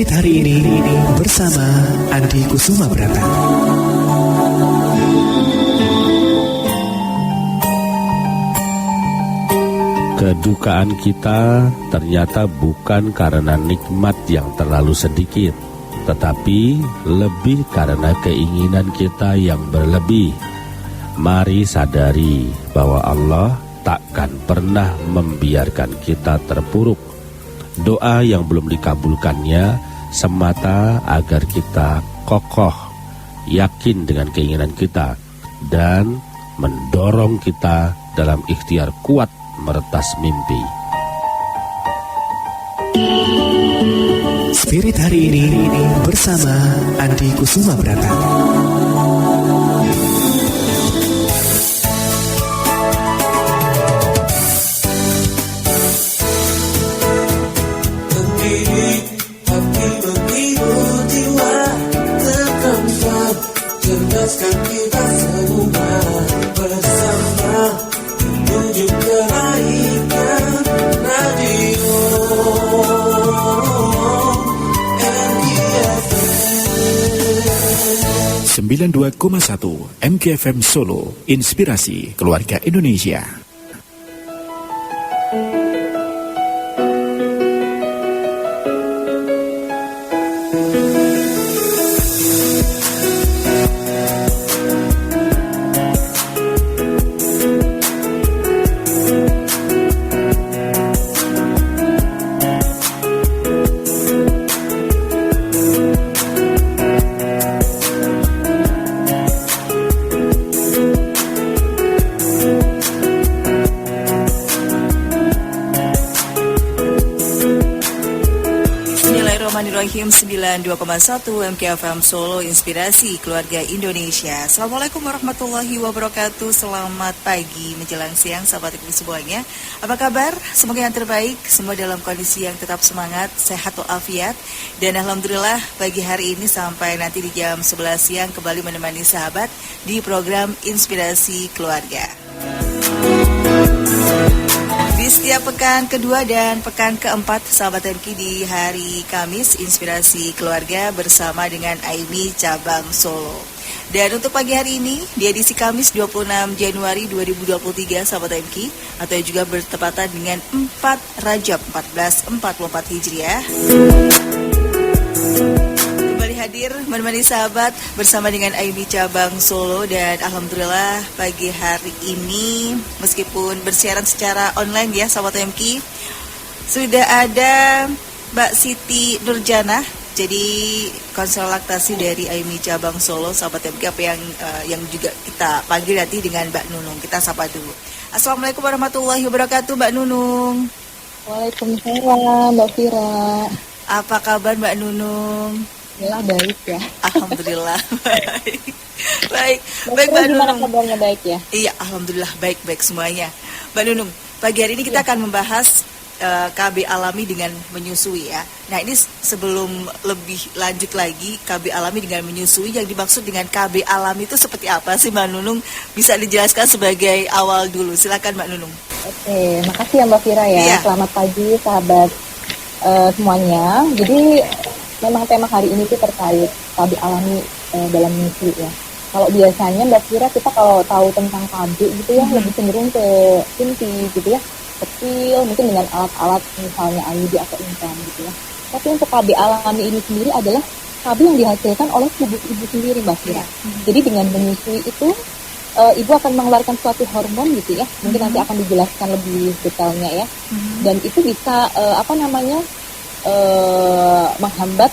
Spirit hari ini bersama Andi Kusuma Brata. Kedukaan kita ternyata bukan karena nikmat yang terlalu sedikit, tetapi lebih karena keinginan kita yang berlebih. Mari sadari bahwa Allah takkan pernah membiarkan kita terpuruk. Doa yang belum dikabulkannya semata agar kita kokoh, yakin dengan keinginan kita, dan mendorong kita dalam ikhtiar kuat meretas mimpi. Spirit hari ini bersama Andi Kusuma Brata. Cerdaskan kita semua bersama menuju kebaikan. Radio MKFM 92,1 MKFM Solo, inspirasi keluarga Indonesia. Bismillahirrahmanirrahim. 92,1 MKFM Solo, inspirasi keluarga Indonesia. Assalamualaikum warahmatullahi wabarakatuh. Selamat pagi menjelang siang sahabat ibu semuanya. Apa kabar? Semoga yang terbaik, semua dalam kondisi yang tetap semangat, sehat walafiat. Dan alhamdulillah pagi hari ini sampai nanti di jam 11 siang kembali menemani sahabat di program Inspirasi Keluarga. Di setiap pekan kedua dan pekan keempat sahabat MK di hari Kamis, Inspirasi Keluarga bersama dengan Aimi Cabang Solo. Dan untuk pagi hari ini di edisi Kamis 26 Januari 2023 sahabat MK, atau juga bertepatan dengan 4 Rajab 1444 Hijriah, hadir menemani sahabat bersama dengan Aimi Cabang Solo. Dan alhamdulillah pagi hari ini meskipun bersiaran secara online ya sahabat MK, sudah ada Mbak Siti Nurjana, jadi konselor laktasi dari Aimi Cabang Solo sahabat MK, apa yang juga kita panggil nanti dengan Mbak Nunung. Kita sapa dulu. Assalamualaikum warahmatullahi wabarakatuh Mbak Nunung. Waalaikumsalam Mbak Fira. Apa kabar Mbak Nunung? Alhamdulillah baik ya. Alhamdulillah baik. Baik Mbak Nunung. Gimana kabarnya, baik ya? Iya, alhamdulillah baik semuanya. Mbak Nunung, pagi hari ini kita akan membahas KB alami dengan menyusui ya. Nah ini sebelum lebih lanjut lagi, KB alami dengan menyusui, yang dimaksud dengan KB alami itu seperti apa sih Mbak Nunung? Bisa dijelaskan sebagai awal dulu, silakan Mbak Nunung. Oke, makasih ya Mbak Fira ya. Iya. Selamat pagi sahabat semuanya. Jadi memang tema hari ini tuh terkait KB alami dalam menyusui ya. Kalau biasanya Mbak Fira kita kalau tahu tentang KB gitu ya, lebih cenderung ke inti gitu ya, kecil mungkin dengan alat-alat misalnya IUD atau implan gitu ya. Tapi untuk KB alami ini sendiri adalah KB yang dihasilkan oleh tubuh ibu sendiri Mbak Fira. Jadi dengan menyusui itu ibu akan mengeluarkan suatu hormon gitu ya. Mungkin nanti akan dijelaskan lebih detailnya ya. Dan itu bisa menghambat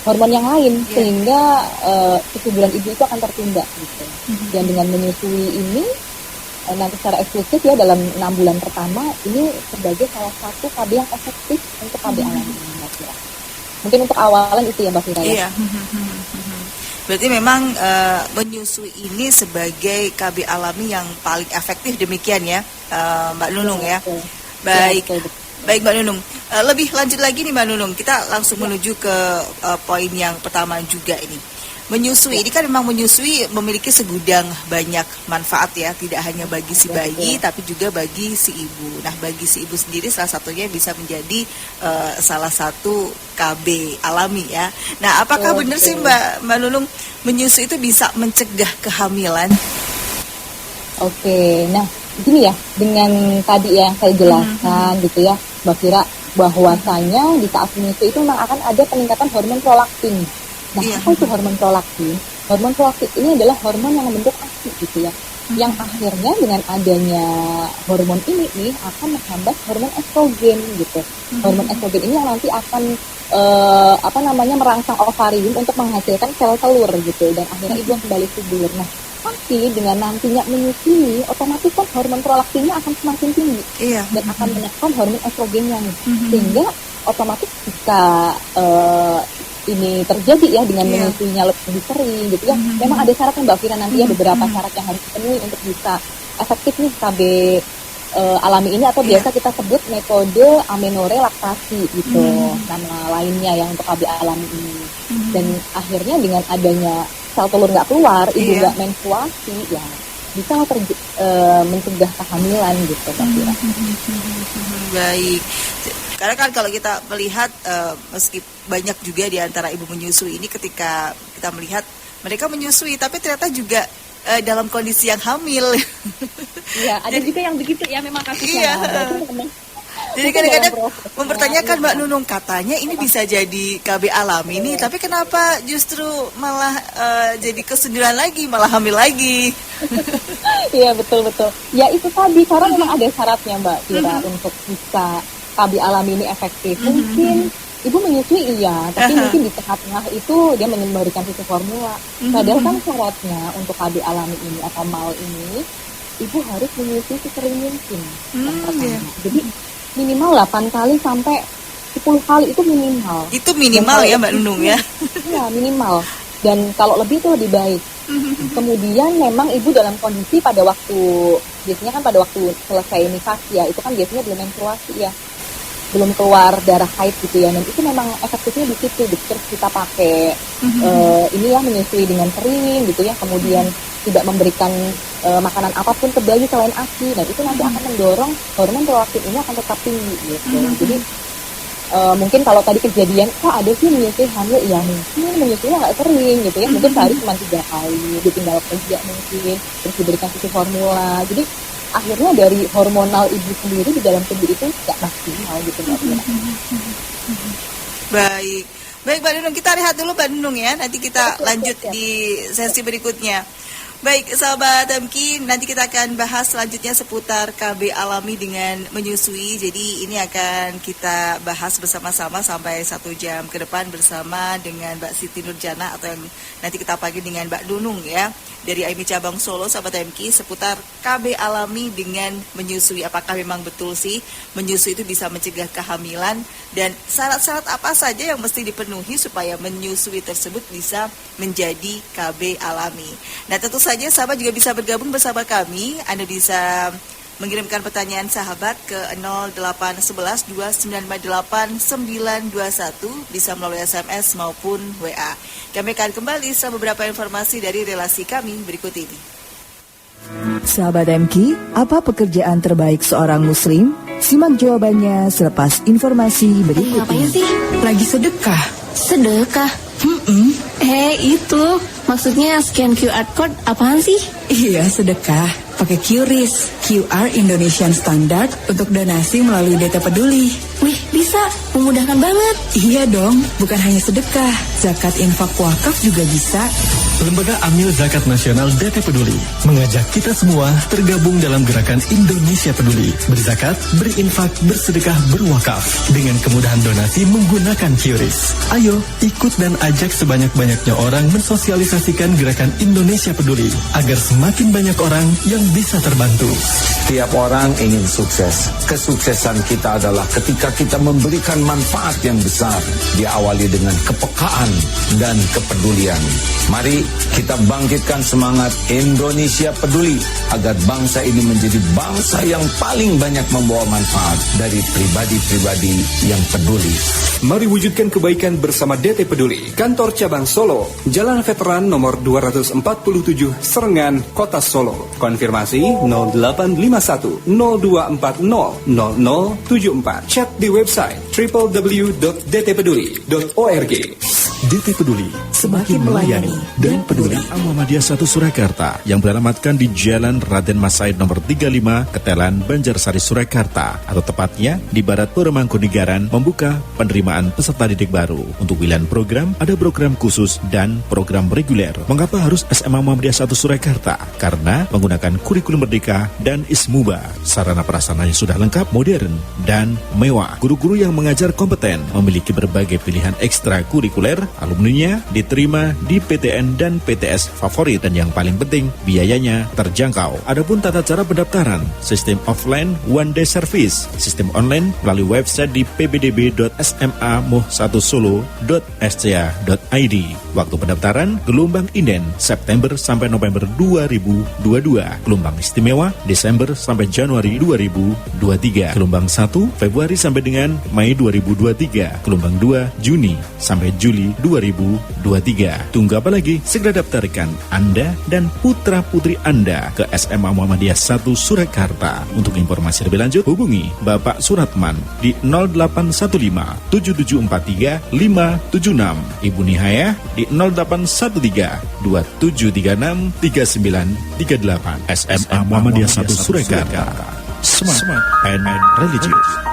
hormon yang lain sehingga kesuburan ibu itu akan tertunda gitu. Dan dengan menyusui ini nanti secara eksklusif ya dalam 6 bulan pertama ini sebagai salah satu KB yang efektif untuk KB alami ini Mbak Fira. Mungkin untuk awalan itu ya Mbak Fira ya. Iya. Berarti memang menyusui ini sebagai KB alami yang paling efektif, demikian ya Mbak Nunung ya. Baik. Baik Mbak Nunung, lebih lanjut lagi nih Mbak Nunung, kita langsung menuju ke poin yang pertama juga ini. menyusui ini kan memang menyusui memiliki segudang banyak manfaat ya, tidak hanya bagi si bayi tapi juga bagi si ibu. Nah, bagi si ibu sendiri salah satunya bisa menjadi salah satu KB alami ya. Nah, apakah benar sih Mbak Nunung menyusui itu bisa mencegah kehamilan? Oke, nah gini ya, dengan tadi yang saya jelaskan gitu ya, Mbak Fira, bahwasanya di saat menyusui itu memang akan ada peningkatan hormon prolaktin. Nah, apa itu hormon prolaktin? Hormon prolaktin ini adalah hormon yang membentuk ASI gitu ya. Yang akhirnya dengan adanya hormon ini nih akan menghambat hormon estrogen gitu. Hormon estrogen ini yang nanti akan merangsang ovarium untuk menghasilkan sel telur gitu, dan akhirnya ibu kembali subur. Nah, tapi dengan nantinya menyusui, otomatis kan hormon prolaktinnya akan semakin tinggi dan akan menekan hormon estrogennya nih. Sehingga otomatis jika ini terjadi ya dengan menyusuinya lebih sering gitu ya, memang ada syaratnya Mbak Fira nanti ya, beberapa syarat yang harus dipenuhi untuk bisa efektif nih KB alami ini, atau biasa kita sebut metode amenore laktasi gitu, nama lainnya ya untuk KB alami ini. Dan akhirnya dengan adanya sel telur nggak keluar, ibu nggak menstruasi, ya bisa mencegah kehamilan gitu Mbak Fira. Baik. Karena kan kalau kita melihat meski banyak juga di antara ibu menyusui ini, ketika kita melihat mereka menyusui tapi ternyata juga dalam kondisi yang hamil. Iya, ada juga yang begitu ya, memang kasusnya. Jadi kadang-kadang mempertanyakan Mbak Nunung, katanya ini bisa jadi KB alami nih, tapi kenapa justru malah jadi kesunduran lagi, malah hamil lagi? Iya, betul. Ya itu tadi, karena memang ada syaratnya Mbak Fira untuk bisa KB alami ini efektif. Mungkin ibu menyusui iya, tapi mungkin di tengah-tengah itu dia memberikan susu formula. Padahal kan syaratnya untuk KB alami ini atau MAL ini, ibu harus menyusui sesering mungkin. Yang pertama. Jadi minimal 8 kali sampai 10 kali itu minimal. Itu minimal ya Mbak Nunung ya? Iya, minimal. Dan kalau lebih itu lebih baik. Kemudian memang ibu dalam kondisi pada waktu, biasanya kan pada waktu selesai nifas ya, itu kan biasanya belum menstruasi ya, belum keluar darah haid gitu ya, dan itu memang efektifnya di situ. Terus kita pakai ini ya, menyusui dengan kering gitu ya, kemudian tidak memberikan makanan apapun ke bayi selain ASI, dan itu nanti akan mendorong hormon prolaktin ini akan tetap tinggi gitu. Jadi mungkin kalau tadi kejadian, ada sih menyusui hamil, ya mungkin menyusuinya nggak sering gitu ya, mungkin sehari cuma 3 kali, ditinggal kerja mungkin, terus diberikan susu formula. Jadi akhirnya dari hormonal ibu sendiri di dalam tubuh itu nggak maksimal gitu Mbak Fira. Baik Mbak Nunung, kita rehat dulu Mbak Nunung ya, nanti kita lanjut di sesi berikutnya. Baik sahabat MK, nanti kita akan bahas selanjutnya seputar KB alami dengan menyusui. Jadi ini akan kita bahas bersama-sama sampai 1 jam ke depan bersama dengan Mbak Siti Nurjana, atau yang nanti kita panggil dengan Mbak Nunung ya, dari AIMI Cabang Solo, sahabat MK, seputar KB alami dengan menyusui. Apakah memang betul sih menyusui itu bisa mencegah kehamilan, dan syarat-syarat apa saja yang mesti dipenuhi supaya menyusui tersebut bisa menjadi KB alami. Nah, tentu saja sahabat juga bisa bergabung bersama kami. Anda bisa mengirimkan pertanyaan sahabat ke 0811 2958 921, bisa melalui SMS maupun WA. Kami akan kembali setelah beberapa informasi dari relasi kami berikut ini. Sahabat MK, apa pekerjaan terbaik seorang muslim? Simak jawabannya selepas informasi berikut ini. Ngapain sih? Lagi sedekah. Sedekah? Itu maksudnya scan QR code apaan sih? Iya, sedekah pakai QRIS, QR Indonesian Standard, untuk donasi melalui Data Peduli. Wih, bisa, memudahkan banget. Iya dong, bukan hanya sedekah, zakat, infak, wakaf juga bisa. Lembaga Amil Zakat Nasional Data Peduli mengajak kita semua tergabung dalam gerakan Indonesia Peduli. Berzakat, berinfak, bersedekah, berwakaf dengan kemudahan donasi menggunakan QRIS. Ayo, ikut dan ajak sebanyak-banyaknya orang mensosialisasikan gerakan Indonesia Peduli agar semakin banyak orang yang bisa terbantu. Tiap orang ingin sukses. Kesuksesan kita adalah ketika kita memberikan manfaat yang besar, diawali dengan kepekaan dan kepedulian. Mari Kita bangkitkan semangat Indonesia Peduli agar bangsa ini menjadi bangsa yang paling banyak membawa manfaat dari pribadi-pribadi yang peduli. Mari wujudkan kebaikan bersama DT Peduli. Kantor Cabang Solo, Jalan Veteran nomor 247, Serengan, Kota Solo. Konfirmasi 0851 0240 0074. Chat di website www.dtpeduli.org. DT Peduli, semakin melayani dan peduli. Muhammadiyah 1 Surakarta yang beralamatkan di Jalan Raden Mas Said nomor 35, Ketelan, Banjarsari, Surakarta, atau tepatnya di Barat Poromangkunegaran, membuka penerimaan peserta didik baru. Untuk pilihan program, ada program khusus dan program reguler. Mengapa harus SMA Muhammadiyah 1 Surakarta? Karena menggunakan kurikulum merdeka dan ISMUBA. Sarana prasarananya sudah lengkap, modern, dan mewah. Guru-guru yang mengajar kompeten, memiliki berbagai pilihan ekstra kurikuler. Alumninya diterima di PTN dan PTS favorit, dan yang paling penting biayanya terjangkau. Adapun tata cara pendaftaran, sistem offline one day service, sistem online melalui website di pbdb.sma-1solo.sca.id. Waktu pendaftaran gelombang inden September sampai November 2022, gelombang istimewa Desember sampai Januari 2023, gelombang 1 Februari sampai dengan Mei 2023, gelombang 2 Juni sampai Juli 2023. Tunggu apa lagi? Segera daftarkan Anda dan putra-putri Anda ke SMA Muhammadiyah 1 Surakarta. Untuk informasi lebih lanjut, hubungi Bapak Suratman di 0815 7743 576, Ibu Nihaya di 0813 2736 3938. SMA Muhammadiyah 1 Surakarta. Smart and religious.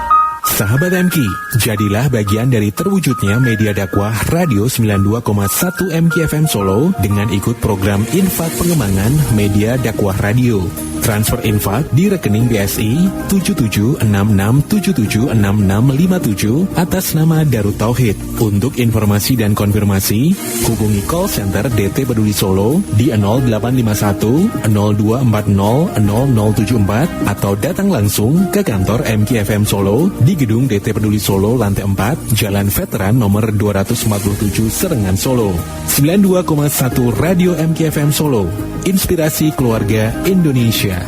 Sahabat MK, jadilah bagian dari terwujudnya media dakwah Radio 92,1 MKFM Solo dengan ikut program infak pengembangan media dakwah radio. Transfer infak di rekening BSI 7766776657 atas nama Darut Tauhid. Untuk informasi dan konfirmasi, hubungi call center DT Peduli Solo di 0851 0240 0074 atau datang langsung ke kantor MKFM Solo di Gedung DT Peduli Solo lantai 4, Jalan Veteran nomor 247 Serengan Solo. 92,1 Radio MKFM Solo, inspirasi keluarga Indonesia.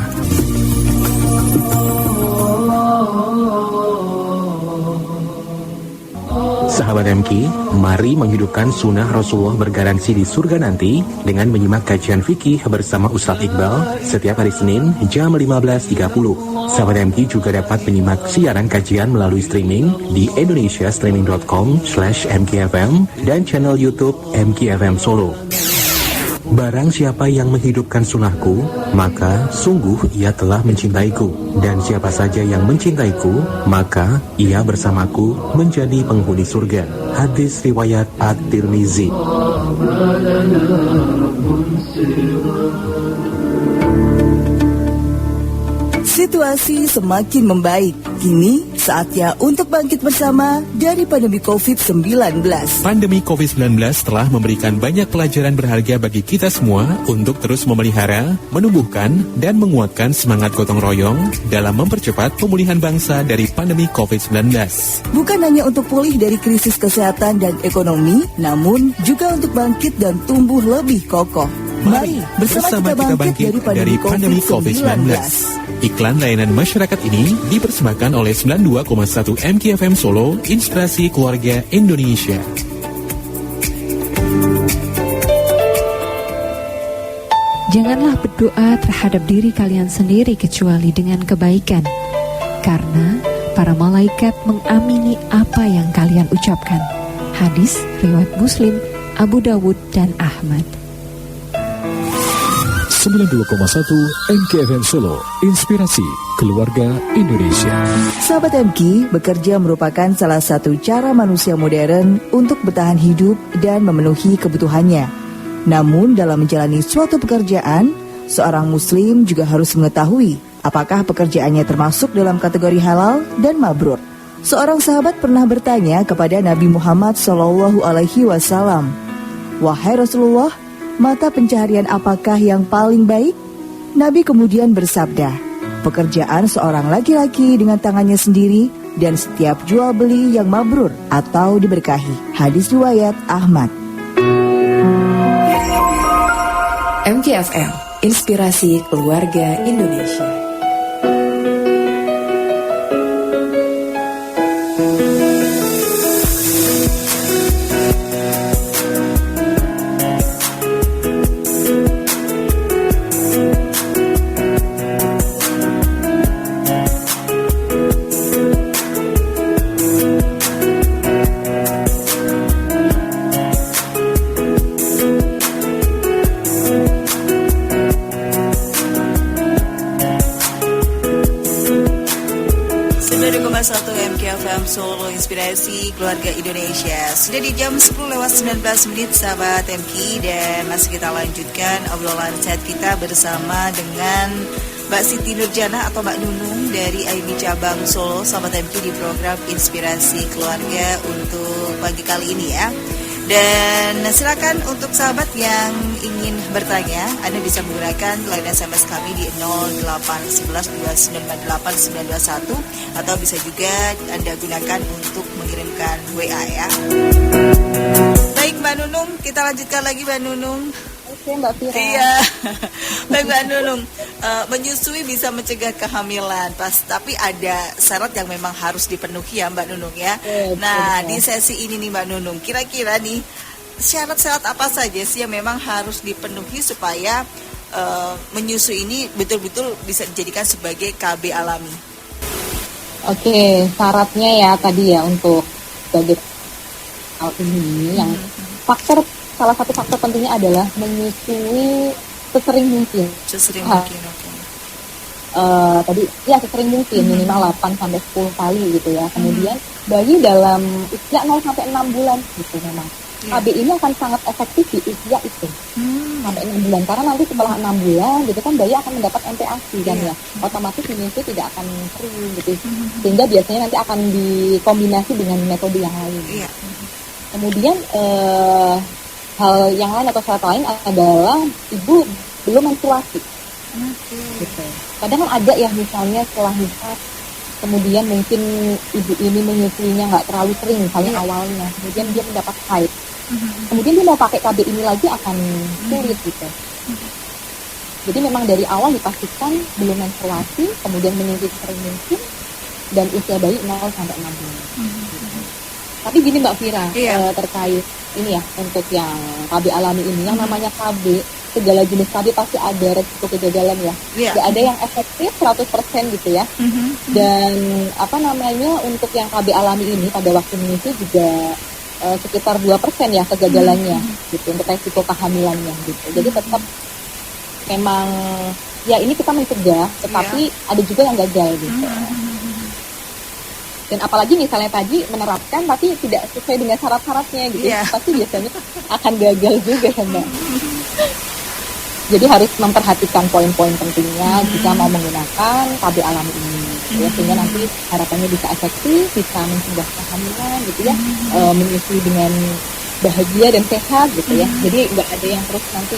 Sahabat MK, mari menghidupkan sunnah Rasulullah bergaransi di surga nanti dengan menyimak kajian fikih bersama Ustadz Iqbal setiap hari Senin jam 15.30. Sahabat MK juga dapat menyimak siaran kajian melalui streaming di indonesiastreaming.com/mkfm dan channel YouTube MKFM Solo. Barang siapa yang menghidupkan sunnahku, maka sungguh ia telah mencintaiku. Dan siapa saja yang mencintaiku, maka ia bersamaku menjadi penghuni surga. Hadis riwayat At-Tirmizi. Situasi semakin membaik. Kini saatnya untuk bangkit bersama dari pandemi COVID-19. Pandemi COVID-19 telah memberikan banyak pelajaran berharga bagi kita semua untuk terus memelihara, menumbuhkan, dan menguatkan semangat gotong royong dalam mempercepat pemulihan bangsa dari pandemi COVID-19. Bukan hanya untuk pulih dari krisis kesehatan dan ekonomi, namun juga untuk bangkit dan tumbuh lebih kokoh. Mari bersama kita bangkit dari pandemi COVID-19. Iklan layanan masyarakat ini dipersembahkan oleh 92,1 MKFM Solo, inspirasi keluarga Indonesia. Janganlah berdoa terhadap diri kalian sendiri kecuali dengan kebaikan, karena para malaikat mengamini apa yang kalian ucapkan. Hadis riwayat Muslim, Abu Dawud, dan Ahmad. 92,1 MKFM Solo, inspirasi keluarga Indonesia. Sahabat MK, bekerja merupakan salah satu cara manusia modern untuk bertahan hidup dan memenuhi kebutuhannya. Namun dalam menjalani suatu pekerjaan, seorang muslim juga harus mengetahui apakah pekerjaannya termasuk dalam kategori halal dan mabrur. Seorang sahabat pernah bertanya kepada Nabi Muhammad SAW, "Wahai Rasulullah, mata pencaharian apakah yang paling baik?" Nabi kemudian bersabda, "Pekerjaan seorang laki-laki dengan tangannya sendiri dan setiap jual beli yang mabrur atau diberkahi." Hadis riwayat Ahmad. MKFM, Inspirasi Keluarga Indonesia. MKFM Solo, Inspirasi Keluarga Indonesia. Sudah di jam 10:19 sahabat MK, dan masih kita lanjutkan obrolan chat kita bersama dengan Mbak Siti Nurjana atau Mbak Nunung dari AIMI Cabang Solo, sahabat MK, di program Inspirasi Keluarga untuk pagi kali ini ya. Dan silakan untuk sahabat yang ingin bertanya, Anda bisa menggunakan line SMS kami di 0811299891 atau bisa juga Anda gunakan untuk mengirimkan WA ya. Baik Mbak Nunung, kita lanjutkan lagi Mbak Nunung. Oke Mbak Fira. Iya. Baik Mbak Nunung, menyusui bisa mencegah kehamilan, tapi ada syarat yang memang harus dipenuhi ya Mbak Nunung ya. Nah di sesi ini nih Mbak Nunung, kira-kira nih syarat-syarat apa saja sih yang memang harus dipenuhi supaya menyusui ini betul-betul bisa dijadikan sebagai KB alami? Oke, syaratnya ya tadi ya untuk sebagai hal ini yang salah satu faktor pentingnya adalah menyusui sesering mungkin. Sesering mungkin, oke. Tadi ya sesering mungkin, minimal 8-10 kali gitu ya. Kemudian bayi dalam usia 0-6 bulan gitu memang. KB ini akan sangat efektif di usia itu sampai 6 bulan, karena nanti setelah 6 bulan gitu kan bayi akan mendapat MPASI kan ya, otomatis menyusui tidak akan sering gitu, sehingga biasanya nanti akan dikombinasi dengan metode yang lain. Kemudian hal yang lain atau syarat lain adalah ibu belum menstruasi. Gitu. Kadang kan ada ya misalnya setelah nifas, kemudian mungkin ibu ini menyusuinya nggak terlalu sering misalnya awalnya, kemudian dia mendapat haid, kemudian dia mau pakai KB ini lagi akan sulit gitu. Jadi memang dari awal dipastikan belum menstruasi, kemudian menyusui sering mungkin, dan usia bayi 0-6 bulan. Tapi gini Mbak Fira, terkait ini ya untuk yang KB alami ini, yang namanya KB, segala jenis KB pasti ada resiko kegagalan ya. Gak ada yang efektif 100% gitu ya. Dan untuk yang KB alami ini pada waktu menyusui juga sekitar 2% ya kegagalannya gitu untuk resiko kehamilannya gitu. Jadi tetap memang ya ini kita mencegah, tetapi ada juga yang gagal gitu. Dan apalagi misalnya tadi menerapkan tapi tidak sesuai dengan syarat-syaratnya gitu, pasti biasanya akan gagal juga ya Mbak. Jadi harus memperhatikan poin-poin pentingnya jika mau menggunakan KB alami ini, ya, sehingga nanti harapannya bisa efektif, bisa mencegah kehamilan gitu ya, menyusui dengan bahagia dan sehat gitu ya. Jadi nggak ada yang terus nanti,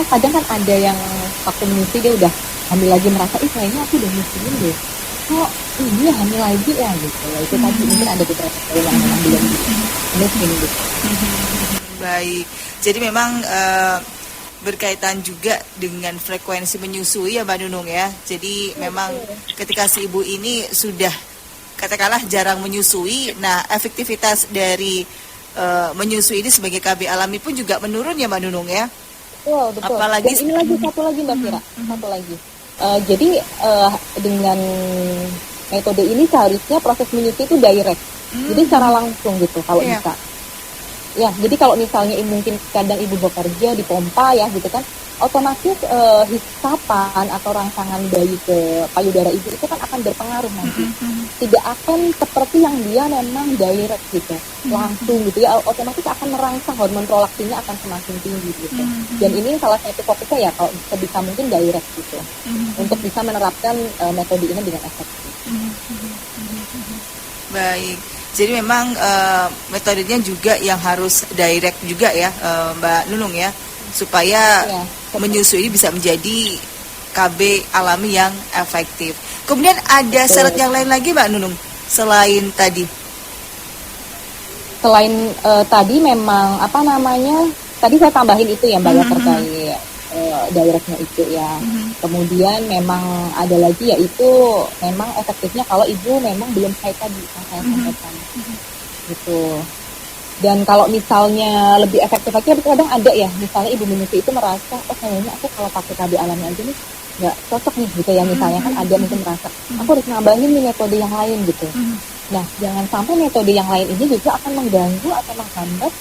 kadang kan ada yang waktu menyusui dia udah hamil lagi merasa, kayaknya aku udah menyusuin deh, kok ini hamil lagi ya gitu. Itu tadi mungkin ada beberapa poin yang memang belum menyusuin gitu. Baik, jadi memang berkaitan juga dengan frekuensi menyusui ya Mbak Nunung ya. Jadi memang ketika si ibu ini sudah katakanlah jarang menyusui, nah efektivitas dari menyusui ini sebagai KB alami pun juga menurun ya Mbak Nunung ya. Betul. Apalagi dan ini lagi satu lagi Mbak Fira, satu lagi. Jadi dengan metode ini seharusnya proses menyusui itu direct, jadi secara langsung gitu kalau bisa. Ya, jadi kalau misalnya mungkin kadang ibu bekerja di pompa ya gitu kan, otomatis hisapan atau rangsangan bayi ke payudara ibu itu kan akan berpengaruh nanti. Tidak akan seperti yang dia memang direct gitu, langsung gitu ya, otomatis akan merangsang hormon prolaktinnya akan semakin tinggi gitu. Dan ini salah satu fokusnya ya kalau sebisa mungkin direct gitu, untuk bisa menerapkan metode ini dengan efektif. Baik. Jadi memang metodenya juga yang harus direct juga ya Mbak Nunung ya, supaya menyusui ini bisa menjadi KB alami yang efektif. Kemudian ada syarat yang lain lagi Mbak Nunung selain tadi? Selain tadi memang tadi saya tambahin itu ya Mbak ya, terkait directnya itu ya. Kemudian memang ada lagi yaitu memang efektifnya kalau ibu memang belum haid tadi yang saya sampaikan gitu. Dan kalau misalnya lebih efektif lagi, kadang ada ya, misalnya ibu menyusui itu merasa, oh kayaknya aku kalau pakai KB alami aja nih nggak cocok nih gitu ya, misalnya kan ada mungkin merasa aku harus nambahin nih metode yang lain gitu. Nah, jangan sampai metode yang lain ini juga akan mengganggu atau menghambat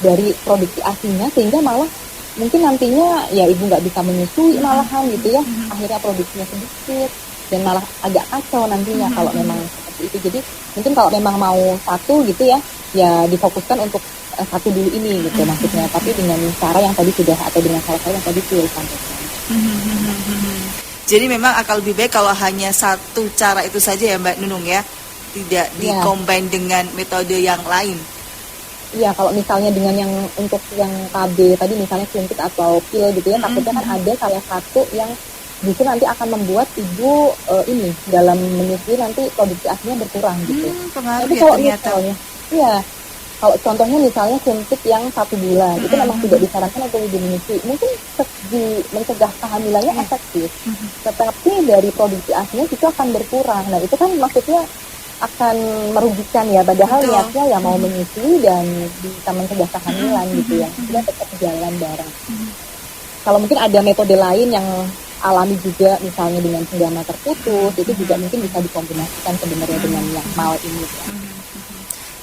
dari produksi ASINya, sehingga malah mungkin nantinya ya ibu nggak bisa menyusui malahan gitu ya, akhirnya produksinya sedikit dan malah agak kacau nantinya kalau memang seperti itu. Jadi mungkin kalau memang mau satu gitu ya difokuskan untuk satu dulu ini gitu maksudnya, tapi dengan cara yang tadi sudah, atau dengan cara-cara yang tadi sudah disampaikan. Jadi memang akan lebih baik kalau hanya satu cara itu saja ya Mbak Nunung ya, tidak dikombin dengan metode yang lain. Iya, kalau misalnya dengan yang untuk yang KB tadi misalnya suntik atau pil gitu ya, takutnya kan ada salah satu yang justru nanti akan membuat ibu ini dalam menyusui nanti produksi ASINya berkurang gitu. Tapi kalau misalnya, kalau contohnya misalnya suntik yang 1 bulan, itu memang tidak disarankan untuk ibu menyusui. Mungkin segi mencegah kehamilannya efektif, tetapi dari produksi ASINya itu akan berkurang. Nah, itu kan maksudnya akan merugikan ya, padahal niatnya ya mau menyusui dan bisa mencegah kehamilan gitu ya, sudah tetap jalan bareng. Kalau mungkin ada metode lain yang alami juga, misalnya dengan senggama terputus, itu juga mungkin bisa dikombinasikan sebenarnya dengan yang mal ini ya.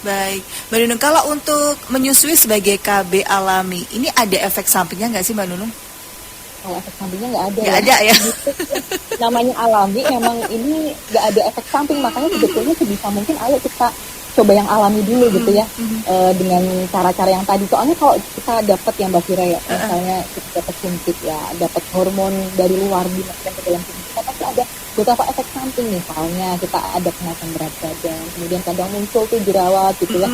Baik, Mbak Nunung, kalau untuk menyusui sebagai KB alami, ini ada efek sampingnya nggak sih Mbak Nunung? Kalau efek sampingnya nggak ada. Nggak ada ya? Namanya alami, memang ini nggak ada efek samping, makanya sebetulnya sebisa mungkin ayo kita coba yang alami dulu gitu ya, dengan cara-cara yang tadi. Soalnya kalau kita dapat yang Mbak Fira ya, misalnya kita dapat suntik ya, dapat hormon dari luar dimasukkan ke dalam tubuh kita, pasti ada beberapa efek samping. Misalnya kita ada kenaikan berat badan, kemudian kadang muncul tuh jerawat gitu ya,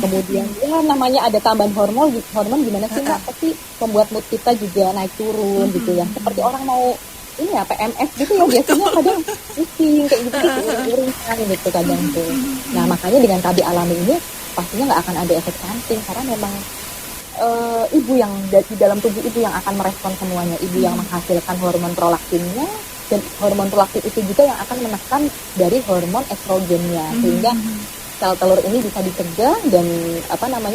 kemudian ya namanya ada tambahan hormon gimana sih Mbak, pasti membuat mood kita juga naik turun gitu ya, seperti orang mau ini ya PMS gitu ya, biasanya kadang pusing kayak gitu uringan gitu kadang tuh. Nah, makanya dengan KB alami ini pastinya nggak akan ada efek samping, karena memang ibu yang di dalam tubuh ibu yang akan merespon semuanya, ibu yang menghasilkan hormon prolaktinnya, dan hormon prolaktin itu juga yang akan menekan dari hormon estrogennya, sehingga sel telur ini bisa dicegah dan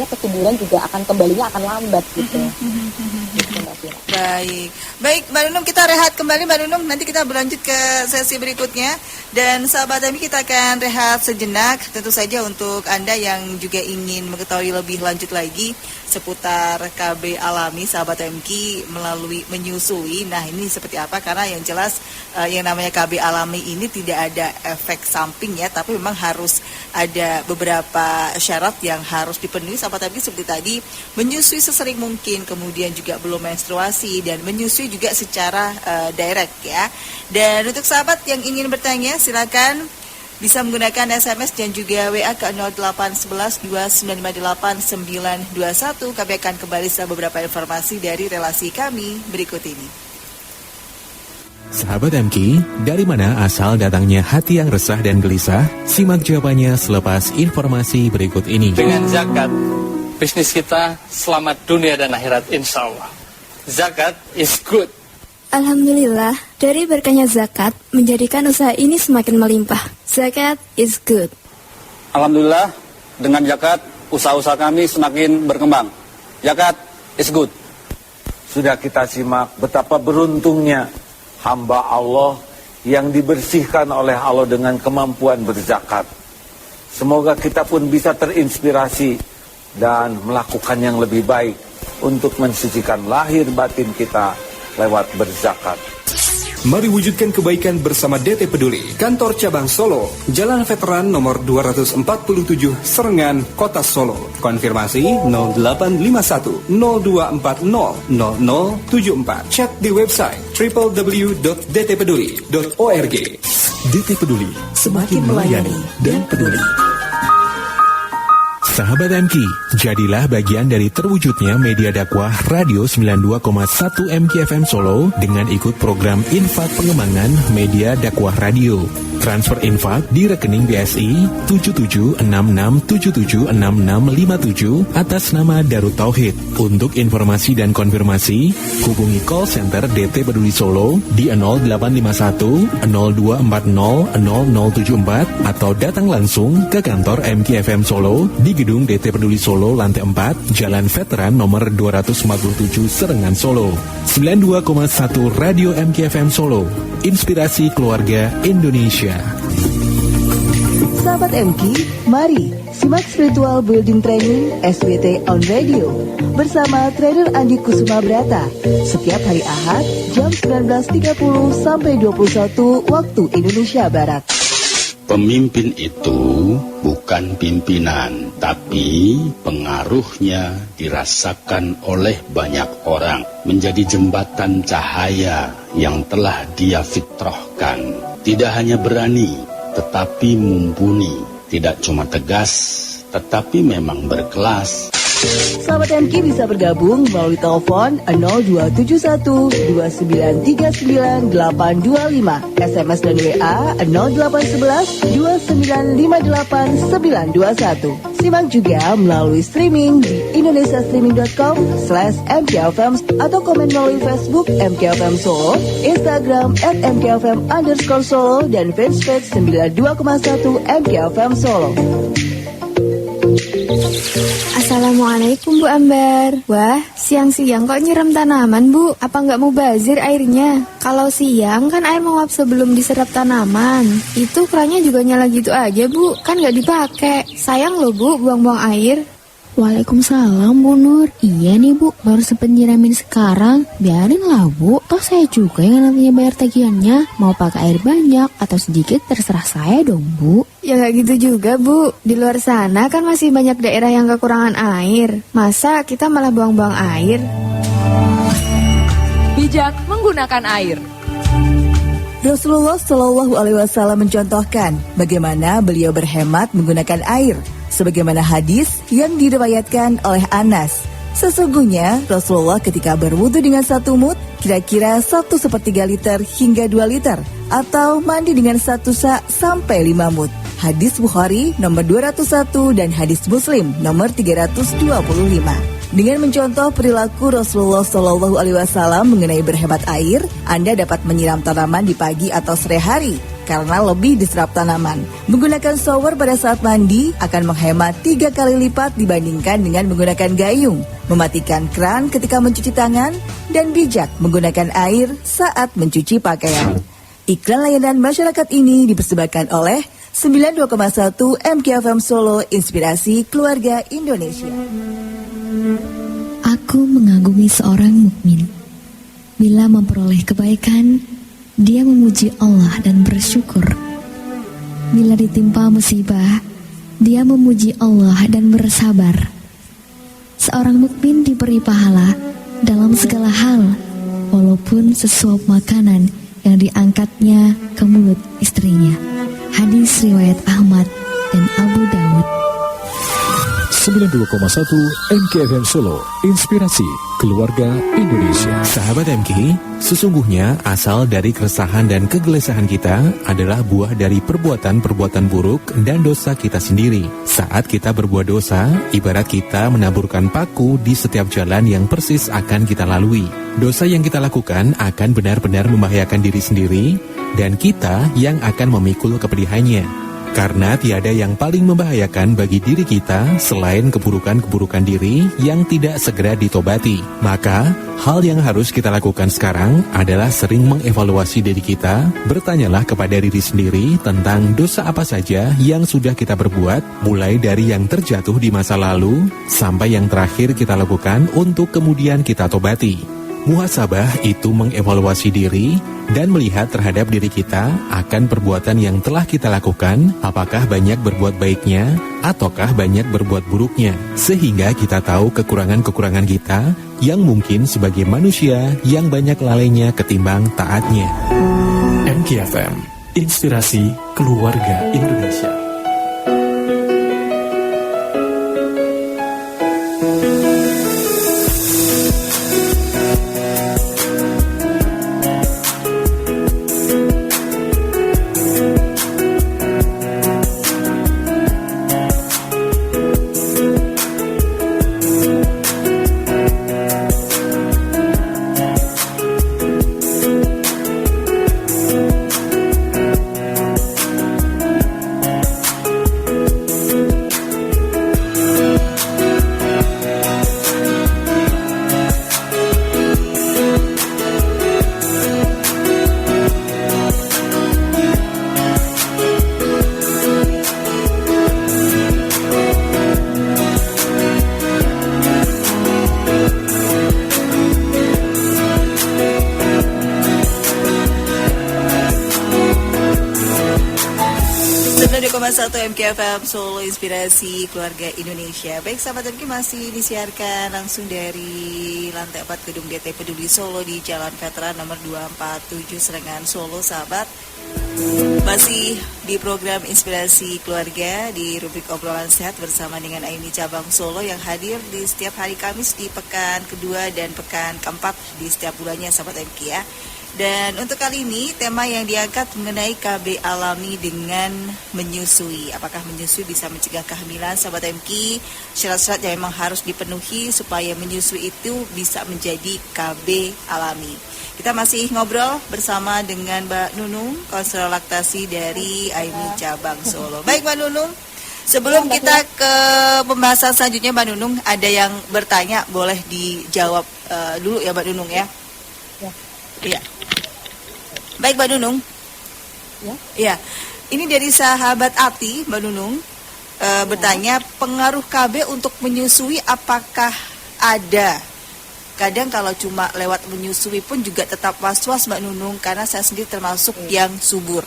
kesuburan juga akan kembalinya akan lambat gitu. Baik Mbak Nunung, kita rehat kembali Mbak Nunung, nanti kita berlanjut ke sesi berikutnya. Dan sahabat MK, kita akan rehat sejenak. Tentu saja untuk Anda yang juga ingin mengetahui lebih lanjut lagi seputar KB alami, sahabat MK, melalui menyusui. Nah, ini seperti apa? Karena yang jelas yang namanya KB alami ini tidak ada efek samping ya, tapi memang harus ada beberapa syarat yang harus dipenuhi, sahabat MK, seperti tadi menyusui sesering mungkin, kemudian juga belum menstruasi, dan menyusui juga secara direct ya. Dan untuk sahabat yang ingin bertanya, silakan bisa menggunakan SMS dan juga WA ke 0811 2958 921. Kami akan kembali setelah beberapa informasi dari relasi kami berikut ini. Sahabat MK, dari mana asal datangnya hati yang resah dan gelisah? Simak jawabannya selepas informasi berikut ini. Dengan zakat, bisnis kita selamat dunia dan akhirat insya Allah. Zakat is good. Alhamdulillah, dari berkahnya zakat menjadikan usaha ini semakin melimpah. Zakat is good. Alhamdulillah, dengan zakat usaha-usaha kami semakin berkembang. Zakat is good. Sudah kita simak betapa beruntungnya hamba Allah yang dibersihkan oleh Allah dengan kemampuan berzakat. Semoga kita pun bisa terinspirasi dan melakukan yang lebih baik untuk mensucikan lahir batin kita lewat berzakat. Mari wujudkan kebaikan bersama DT Peduli. Kantor Cabang Solo, Jalan Veteran nomor 247, Serengan, Kota Solo. Konfirmasi 0851 0240 0074. Chat di website www.dtpeduli.org. DT Peduli, semakin melayani dan peduli. Sahabat MK, jadilah bagian dari terwujudnya media dakwah Radio 92,1 MK FM Solo dengan ikut program Infak Pengembangan Media Dakwah Radio. Transfer infak di rekening BSI 7766776657 atas nama Darut Tauhid. Untuk informasi dan konfirmasi, hubungi call center DT Peduli Solo di 0851 0240 0074 atau datang langsung ke kantor MKFM Solo di gedung DT Peduli Solo lantai 4, Jalan Veteran nomor 247 Serengan Solo. 92,1 Radio MKFM Solo, inspirasi keluarga Indonesia. Sahabat MK, mari simak Spiritual Building Training SWT on Radio bersama trainer Andi Kusuma Brata setiap hari Ahad jam 19.30 sampai 21 waktu Indonesia Barat. Pemimpin itu bukan pimpinan, tapi pengaruhnya dirasakan oleh banyak orang, menjadi jembatan cahaya yang telah dia fitrahkan. Tidak hanya berani, tetapi mumpuni. Tidak cuma tegas, tetapi memang berkelas. Sahabat MK bisa bergabung melalui telepon 0271 2939 825, SMS dan WA 0811 2958 921. Simak juga melalui streaming di indonesiastreaming.com/mkfm atau komen melalui Facebook MKFM Solo, Instagram @mkfm_Solo dan fanpage 92,1 MKFM Solo. Assalamualaikum Bu Ambar. Wah, siang-siang kok nyiram tanaman Bu? Apa nggak mau bazir airnya? Kalau siang kan air menguap sebelum diserap tanaman. Itu kerannya juga nyala gitu aja Bu, kan nggak dipakai. Sayang loh Bu, buang-buang air. Waalaikumsalam Bu Nur. Iya nih Bu, baru sempet nyiramin sekarang. Biarin lah Bu, toh saya juga yang nantinya bayar tagihannya. Mau pakai air banyak atau sedikit terserah saya dong Bu. Ya nggak gitu juga Bu. Di luar sana kan masih banyak daerah yang kekurangan air. Masa kita malah buang-buang air? Bijak menggunakan air. Rasulullah Shallallahu Alaihi Wasallam mencontohkan bagaimana beliau berhemat menggunakan air. Sebagaimana hadis yang diriwayatkan oleh Anas. Sesungguhnya Rasulullah ketika berwudu dengan 1 mud, kira-kira 1/3 liter hingga 2 liter, atau mandi dengan 1 sa' sampai 5 mud. Hadis Bukhari nomor 201 dan hadis Muslim nomor 325. Dengan mencontoh perilaku Rasulullah Shallallahu Alaihi Wasallam mengenai berhemat air, Anda dapat menyiram tanaman di pagi atau sore hari karena lebih diserap tanaman. Menggunakan shower pada saat mandi akan menghemat 3 kali lipat dibandingkan dengan menggunakan gayung. Mematikan keran ketika mencuci tangan dan bijak menggunakan air saat mencuci pakaian. Iklan layanan masyarakat ini dipersembahkan oleh 92,1 MKFM Solo, inspirasi keluarga Indonesia. Aku mengagumi seorang mukmin. Bila memperoleh kebaikan, dia memuji Allah dan bersyukur. Bila ditimpa musibah, dia memuji Allah dan bersabar. Seorang mukmin diberi pahala dalam segala hal, walaupun sesuap makanan yang diangkatnya ke mulut istrinya. Hadis riwayat Ahmad dan Abu Dawud. 92,1 MKFM Solo, inspirasi keluarga Indonesia. Sahabat MK, sesungguhnya asal dari keresahan dan kegelisahan kita adalah buah dari perbuatan-perbuatan buruk dan dosa kita sendiri. Saat kita berbuat dosa, ibarat kita menaburkan paku di setiap jalan yang persis akan kita lalui. Dosa yang kita lakukan akan benar-benar membahayakan diri sendiri dan kita yang akan memikul kepedihannya. Karena tiada yang paling membahayakan bagi diri kita selain keburukan-keburukan diri yang tidak segera ditobati. Maka, hal yang harus kita lakukan sekarang adalah sering mengevaluasi diri kita, bertanyalah kepada diri sendiri tentang dosa apa saja yang sudah kita berbuat, mulai dari yang terjatuh di masa lalu, sampai yang terakhir kita lakukan untuk kemudian kita tobati. Muhasabah itu mengevaluasi diri dan melihat terhadap diri kita akan perbuatan yang telah kita lakukan, apakah banyak berbuat baiknya ataukah banyak berbuat buruknya, sehingga kita tahu kekurangan-kekurangan kita yang mungkin sebagai manusia yang banyak lalainya ketimbang taatnya. MKFM, inspirasi keluarga Indonesia. 101,1 MKFM Solo, Inspirasi Keluarga Indonesia. Baik sahabat MK, masih disiarkan langsung dari lantai 4 Gedung DT Peduli Solo di Jalan Veteran nomor 247 Serengan Solo, sahabat. Masih di program Inspirasi Keluarga di rubrik obrolan sehat bersama dengan Aini Cabang Solo yang hadir di setiap hari Kamis di pekan kedua dan pekan keempat di setiap bulannya, sahabat MK ya. Dan untuk kali ini tema yang diangkat mengenai KB alami dengan menyusui. Apakah menyusui bisa mencegah kehamilan, sahabat MK? Syarat-syarat yang memang harus dipenuhi supaya menyusui itu bisa menjadi KB alami. Kita masih ngobrol bersama dengan Mbak Nunung, konselor laktasi dari Aini Cabang Solo. Baik Mbak Nunung, sebelum kita ke pembahasan selanjutnya Mbak Nunung, ada yang bertanya, boleh dijawab dulu ya Mbak Nunung ya. Iya. Baik Mbak Nunung. Ya. Ini dari sahabat Ati, Mbak Nunung bertanya, pengaruh KB untuk menyusui apakah ada? Kadang kalau cuma lewat menyusui pun juga tetap was-was Mbak Nunung, karena saya sendiri termasuk yang subur.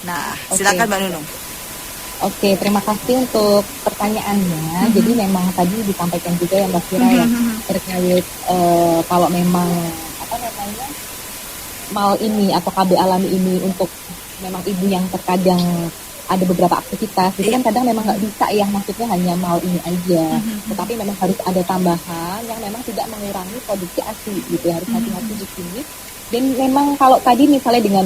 Nah, silakan Mbak Nunung. Oke, terima kasih untuk pertanyaannya. Jadi memang tadi disampaikan juga ya Mbak Fira ya, terkait kalau memang mal ini atau KB alami ini untuk memang ibu yang terkadang ada beberapa aktivitas, itu kan kadang memang nggak bisa ya, maksudnya hanya mal ini aja, tetapi memang harus ada tambahan yang memang tidak mengurangi produksi ASI gitu ya, harus hati-hati di sini. Dan memang kalau tadi misalnya dengan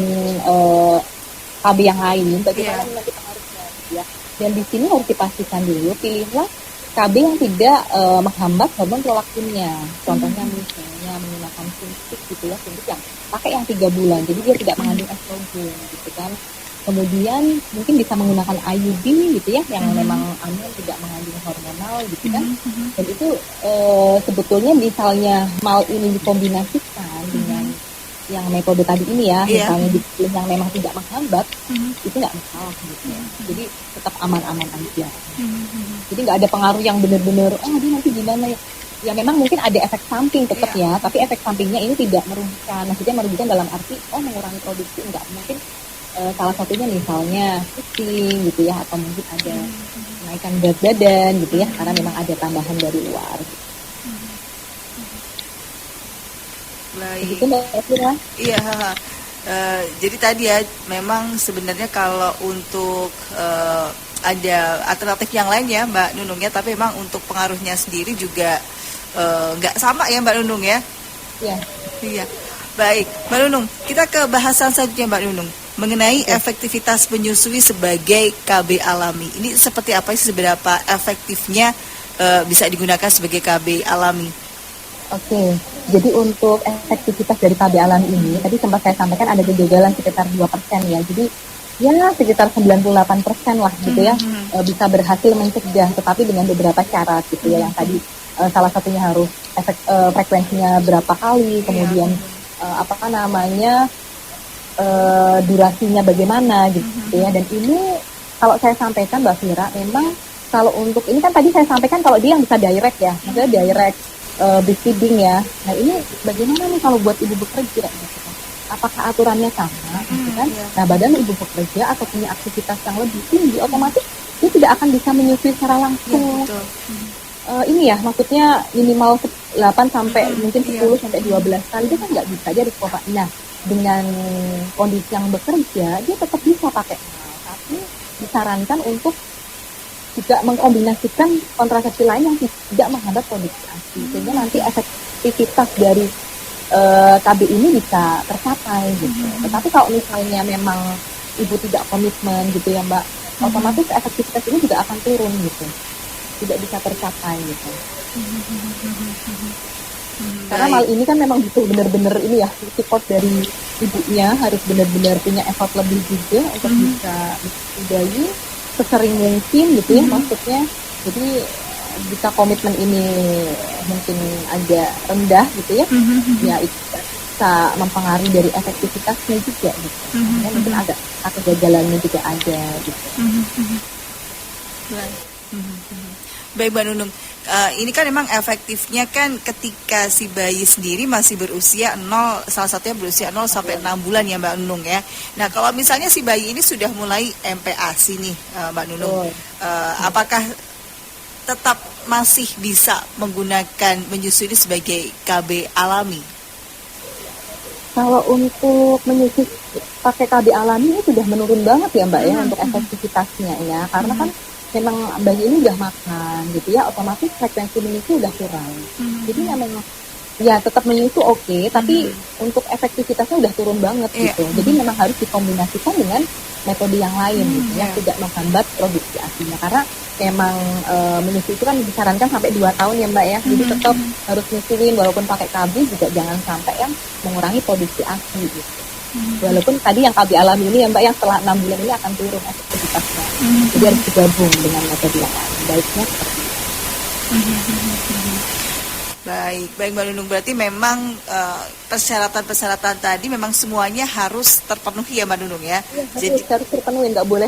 KB yang lain, bagaimana nanti pengaruhnya gitu ya. Dan di sini harus dipastikan dulu, pilihlah KB yang tidak menghambat hormon prolaktinnya. Contohnya misalnya menggunakan suntik gitu ya, suntik yang pakai yang 3 bulan, jadi dia tidak mengandung estrogen gitu kan. Kemudian mungkin bisa menggunakan IUD gitu ya, yang memang tidak mengandung hormonal gitu kan. Dan itu sebetulnya misalnya mal ini dikombinasikan dengan yang metode tadi ini ya, misalnya dipilih yang memang tidak menghambat, itu nggak masalah gitu ya. Jadi tetap aman-aman aja. Jadi nggak ada pengaruh yang benar-benar, dia nanti gimana ya. Ya memang mungkin ada efek samping tetap ya, tapi efek sampingnya ini tidak merugikan. Maksudnya merugikan dalam arti, mengurangi produksi, enggak. Mungkin salah satunya misalnya pusing gitu ya, atau mungkin ada kenaikan berat badan gitu ya, karena memang ada tambahan dari luar. Baik. Itu Mbak Fira. Iya, jadi tadi ya, memang sebenarnya kalau untuk ada alternatif yang lain ya Mbak Nunung ya, tapi memang untuk pengaruhnya sendiri juga nggak sama ya Mbak Nunung ya. Iya. Baik, Mbak Nunung, kita ke bahasan selanjutnya Mbak Nunung mengenai efektivitas menyusui sebagai KB alami. Ini seperti apa sih, seberapa efektifnya bisa digunakan sebagai KB alami? Oke, jadi untuk efektivitas dari KB alami ini, tadi sempat saya sampaikan ada kegagalan sekitar 2% ya. Jadi ya sekitar 98% lah gitu ya, bisa berhasil mencegah, tetapi dengan beberapa syarat gitu ya, yang tadi salah satunya harus frekuensinya berapa kali, kemudian durasinya bagaimana gitu ya. Dan ini kalau saya sampaikan Mbak Fira, memang kalau untuk ini kan tadi saya sampaikan kalau dia yang bisa direct ya, maksudnya direct breastfeeding ya. Nah ini bagaimana nih kalau buat ibu bekerja gitu kan? Apakah aturannya sama gitu kan? Nah badan ibu bekerja atau punya aktivitas yang lebih tinggi, otomatis dia tidak akan bisa menyusui secara langsung. Ini ya, maksudnya minimal 8 sampai mungkin 10 sampai 12 kali itu kan nggak bisa, dia harus coba. Nah dengan kondisi yang bekerja dia tetap bisa pakai mal, tapi disarankan untuk juga mengkombinasikan kontrasepsi lain yang tidak menghambat produksi ASI, sehingga nanti efektivitas dari KB ini bisa tercapai gitu. Tetapi kalau misalnya memang ibu tidak komitmen gitu ya Mbak, otomatis efektivitas ini juga akan turun gitu, tidak bisa tercapai gitu. Karena hal ini kan memang butuh benar-benar ini ya, support dari ibunya, harus benar-benar punya effort lebih juga untuk bisa menyusui sesering mungkin gitu ya, maksudnya. Jadi jika komitmen ini mungkin agak rendah gitu ya, ya itu bisa mempengaruhi dari efektivitasnya juga gitu. Mungkin agak kegagalannya juga ada gitu. Baik Mbak Nunung, ini kan memang efektifnya kan ketika si bayi sendiri masih berusia 0, salah satunya berusia 0 sampai 6 bulan ya Mbak Nunung ya. Nah kalau misalnya si bayi ini sudah mulai MPASI nih Mbak Nunung, apakah tetap masih bisa menggunakan menyusui ini sebagai KB alami? Kalau untuk menyusui pakai KB alami ini sudah menurun banget ya Mbak ya untuk efektivitasnya ya, karena kan memang bayi ini udah makan gitu ya, otomatis frekuensi menyusui udah kurang. Jadi namanya ya tetap menyusu oke, tapi untuk efektivitasnya udah turun banget gitu. Jadi memang harus dikombinasikan dengan metode yang lain gitu, yang tidak menghambat produksi ASINya, karena memang menyusui itu kan disarankan sampai 2 tahun ya Mbak ya. Jadi tetap harus nyusuin walaupun pakai KB juga jangan sampai yang mengurangi produksi ASI gitu. Walaupun tadi yang KB alami ini ya Mbak yang setelah 6 bulan ini akan turun efektivitasnya. Jadi harus digabung dengan metode yang lain. Baiknya seperti itu. Baik Mbak Nunung, berarti memang persyaratan-persyaratan tadi memang semuanya harus terpenuhi ya Mbak Nunung ya? Jadi harus terpenuhi, nggak boleh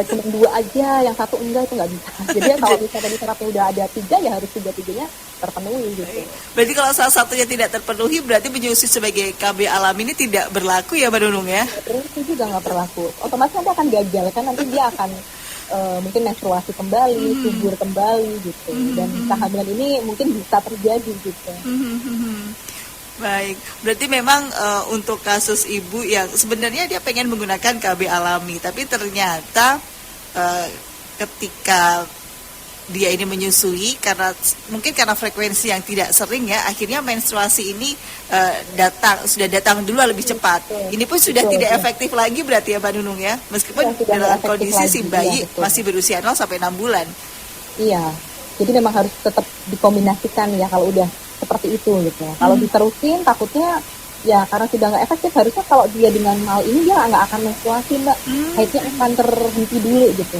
cuma 2 aja, yang 1 enggak, itu nggak bisa. Jadi kalau misalnya di terapi udah ada 3 ya harus 3-3-nya terpenuhi gitu. Berarti kalau salah satunya tidak terpenuhi berarti menyusui sebagai KB alami ini tidak berlaku ya Mbak Nunung ya? Itu juga nggak berlaku, otomatis nanti akan gagal kan, nanti dia akan mungkin menstruasi kembali, subur kembali gitu, dan kehamilan ini mungkin bisa terjadi gitu. Baik, berarti memang untuk kasus ibu yang sebenarnya dia pengen menggunakan KB alami, tapi ternyata ketika dia ini menyusui mungkin karena frekuensi yang tidak sering ya, akhirnya menstruasi ini sudah datang dulu lebih cepat. Ini pun sudah tidak efektif lagi berarti ya Mbak Nunung ya, meskipun dalam kondisi si bayi masih berusia 0 sampai 6 bulan. Iya, jadi memang harus tetap dikombinasikan ya kalau udah seperti itu gitu. Kalau diterusin takutnya ya karena sudah nggak efektif, harusnya kalau dia dengan hal ini dia nggak akan menstruasi Mbak, haidnya akan terhenti dulu gitu.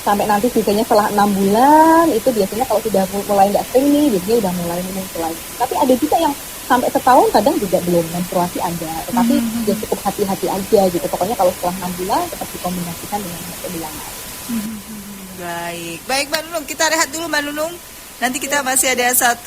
Sampai nanti sisanya setelah 6 bulan itu biasanya kalau sudah mulai nggak sering nih, biasanya udah mulai muncul lagi. Tapi ada juga yang sampai setahun kadang juga belum menstruasi ada, tetapi ya cukup hati-hati aja gitu. Pokoknya kalau setelah 6 bulan tetap dikombinasikan dengan metode yang lain. Baik Mbak Nunung, kita rehat dulu Mbak Nunung. Nanti kita masih ada 1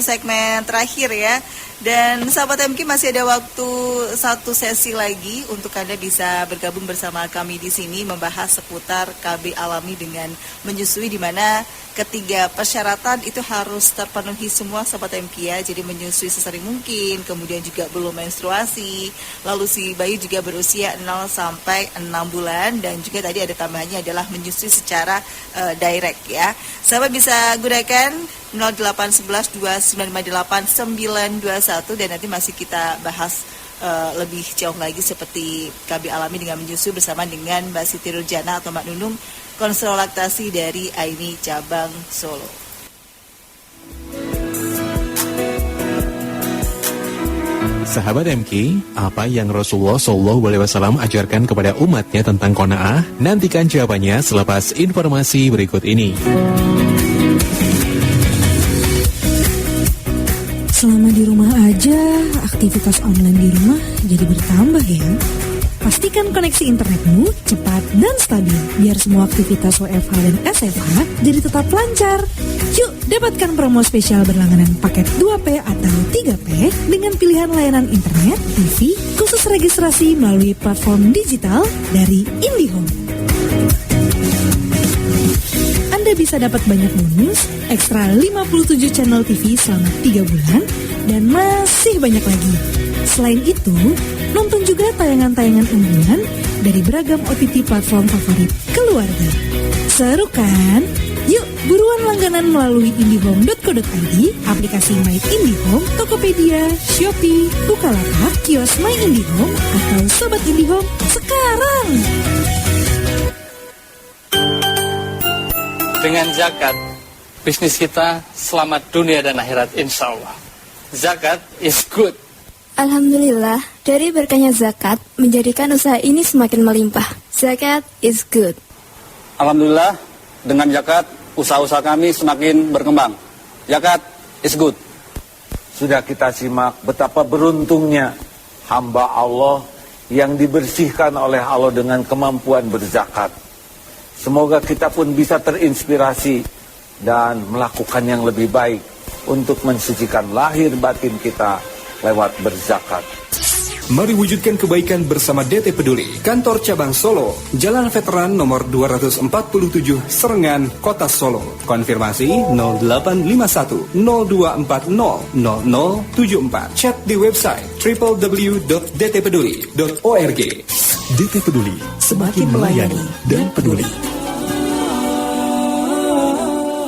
segmen terakhir ya. Dan sahabat MK masih ada waktu 1 sesi lagi untuk Anda bisa bergabung bersama kami di sini membahas seputar KB alami dengan menyusui, di mana ketiga persyaratan itu harus terpenuhi semua sahabat MK ya. Jadi menyusui sesering mungkin, kemudian juga belum menstruasi, lalu si bayi juga berusia 0 sampai 6 bulan, dan juga tadi ada tambahannya adalah menyusui secara direct ya. Sahabat bisa gunakan 0811 2958 921 dan nanti masih kita bahas lebih jauh lagi seperti KB alami dengan menyusui bersama dengan Mbak Siti Nurjana atau Mbak Nunung, konselor laktasi dari AIMI Cabang Solo. Sahabat MK, apa yang Rasulullah SAW ajarkan kepada umatnya tentang qanaah? Nantikan jawabannya selepas informasi berikut ini. Selama di rumah aja, aktivitas online di rumah jadi bertambah ya. Pastikan koneksi internetmu cepat dan stabil, biar semua aktivitas WFH dan SFH jadi tetap lancar. Yuk, dapatkan promo spesial berlangganan paket 2P atau 3P dengan pilihan layanan internet, TV, khusus registrasi melalui platform digital dari IndiHome. Anda bisa dapat banyak bonus, ekstra 57 channel TV selama 3 bulan, dan masih banyak lagi. Selain itu, nonton juga tayangan-tayangan unggulan dari beragam OTT platform favorit keluarga. Seru kan? Yuk, buruan langganan melalui indihome.co.id, aplikasi My IndiHome, Tokopedia, Shopee, Bukalapak, kios My IndiHome, atau Sobat IndiHome sekarang! Dengan zakat, bisnis kita selamat dunia dan akhirat insya Allah. Zakat is good. Alhamdulillah, dari berkahnya zakat menjadikan usaha ini semakin melimpah. Zakat is good. Alhamdulillah, dengan zakat usaha-usaha kami semakin berkembang. Zakat is good. Sudah kita simak betapa beruntungnya hamba Allah yang dibersihkan oleh Allah dengan kemampuan berzakat. Semoga kita pun bisa terinspirasi dan melakukan yang lebih baik untuk mensucikan lahir batin kita lewat berzakat. Mari wujudkan kebaikan bersama DT Peduli. Kantor Cabang Solo, Jalan Veteran nomor 247, Serengan, Kota Solo. Konfirmasi 0851 0240 0074. Chat di website www.dtpeduli.org. DT Peduli, semakin melayani dan peduli.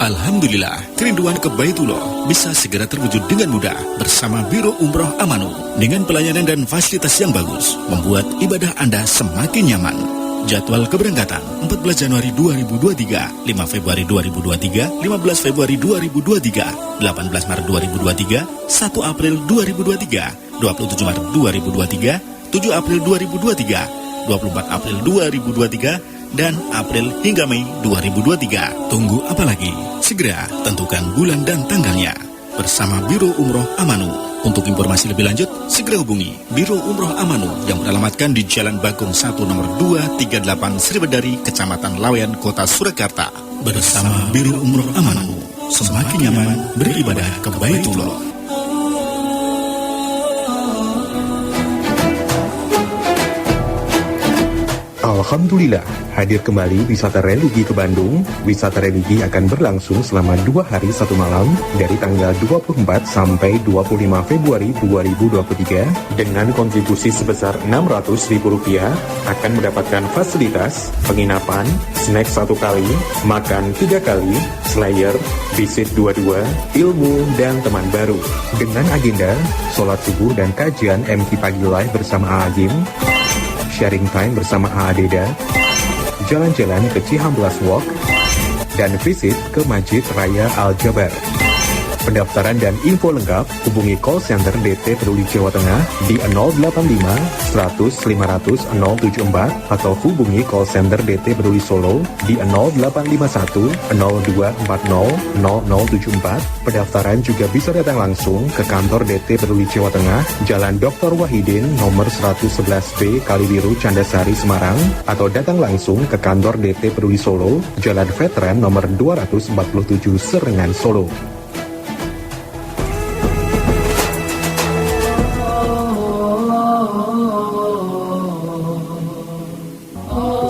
Alhamdulillah, kerinduan ke Baitullah bisa segera terwujud dengan mudah bersama Biro Umroh Amanu. Dengan pelayanan dan fasilitas yang bagus, membuat ibadah Anda semakin nyaman. Jadwal keberangkatan 14 Januari 2023, 5 Februari 2023, 15 Februari 2023, 18 Maret 2023, 1 April 2023, 27 Maret 2023, 7 April 2023, 24 April 2023, dan April hingga Mei 2023. Tunggu apa lagi? Segera tentukan bulan dan tanggalnya bersama Biro Umroh Amanu. Untuk informasi lebih lanjut, segera hubungi Biro Umroh Amanu yang beralamatkan di Jalan Bagong 1 nomor 238 Sribedari, Kecamatan Laweyan, Kota Surakarta. Bersama Biro Umroh Amanu, semakin nyaman beribadah ke Baitullah. Alhamdulillah, hadir kembali wisata religi ke Bandung. Wisata religi akan berlangsung selama 2 hari 1 malam dari tanggal 24 sampai 25 Februari 2023 dengan kontribusi sebesar Rp600.000 akan mendapatkan fasilitas penginapan, snack 1 kali, makan 3 kali, slayer, visit 22, ilmu, dan teman baru. Dengan agenda sholat subuh dan kajian MQ Pagi Live bersama Agim, sharing time bersama Adeda, jalan-jalan ke Cihamblas Walk, dan visit ke Masjid Raya Al-Jabar. Pendaftaran dan info lengkap hubungi call center DT Peduli Jawa Tengah di 085 100 500 074 atau hubungi call center DT Peduli Solo di 0851 0240 0074. Pendaftaran juga bisa datang langsung ke kantor DT Peduli Jawa Tengah, Jalan Dr. Wahidin nomor 111B Kalibiru, Candasari, Semarang, atau datang langsung ke kantor DT Peduli Solo, Jalan Veteran nomor 247 Serengan, Solo.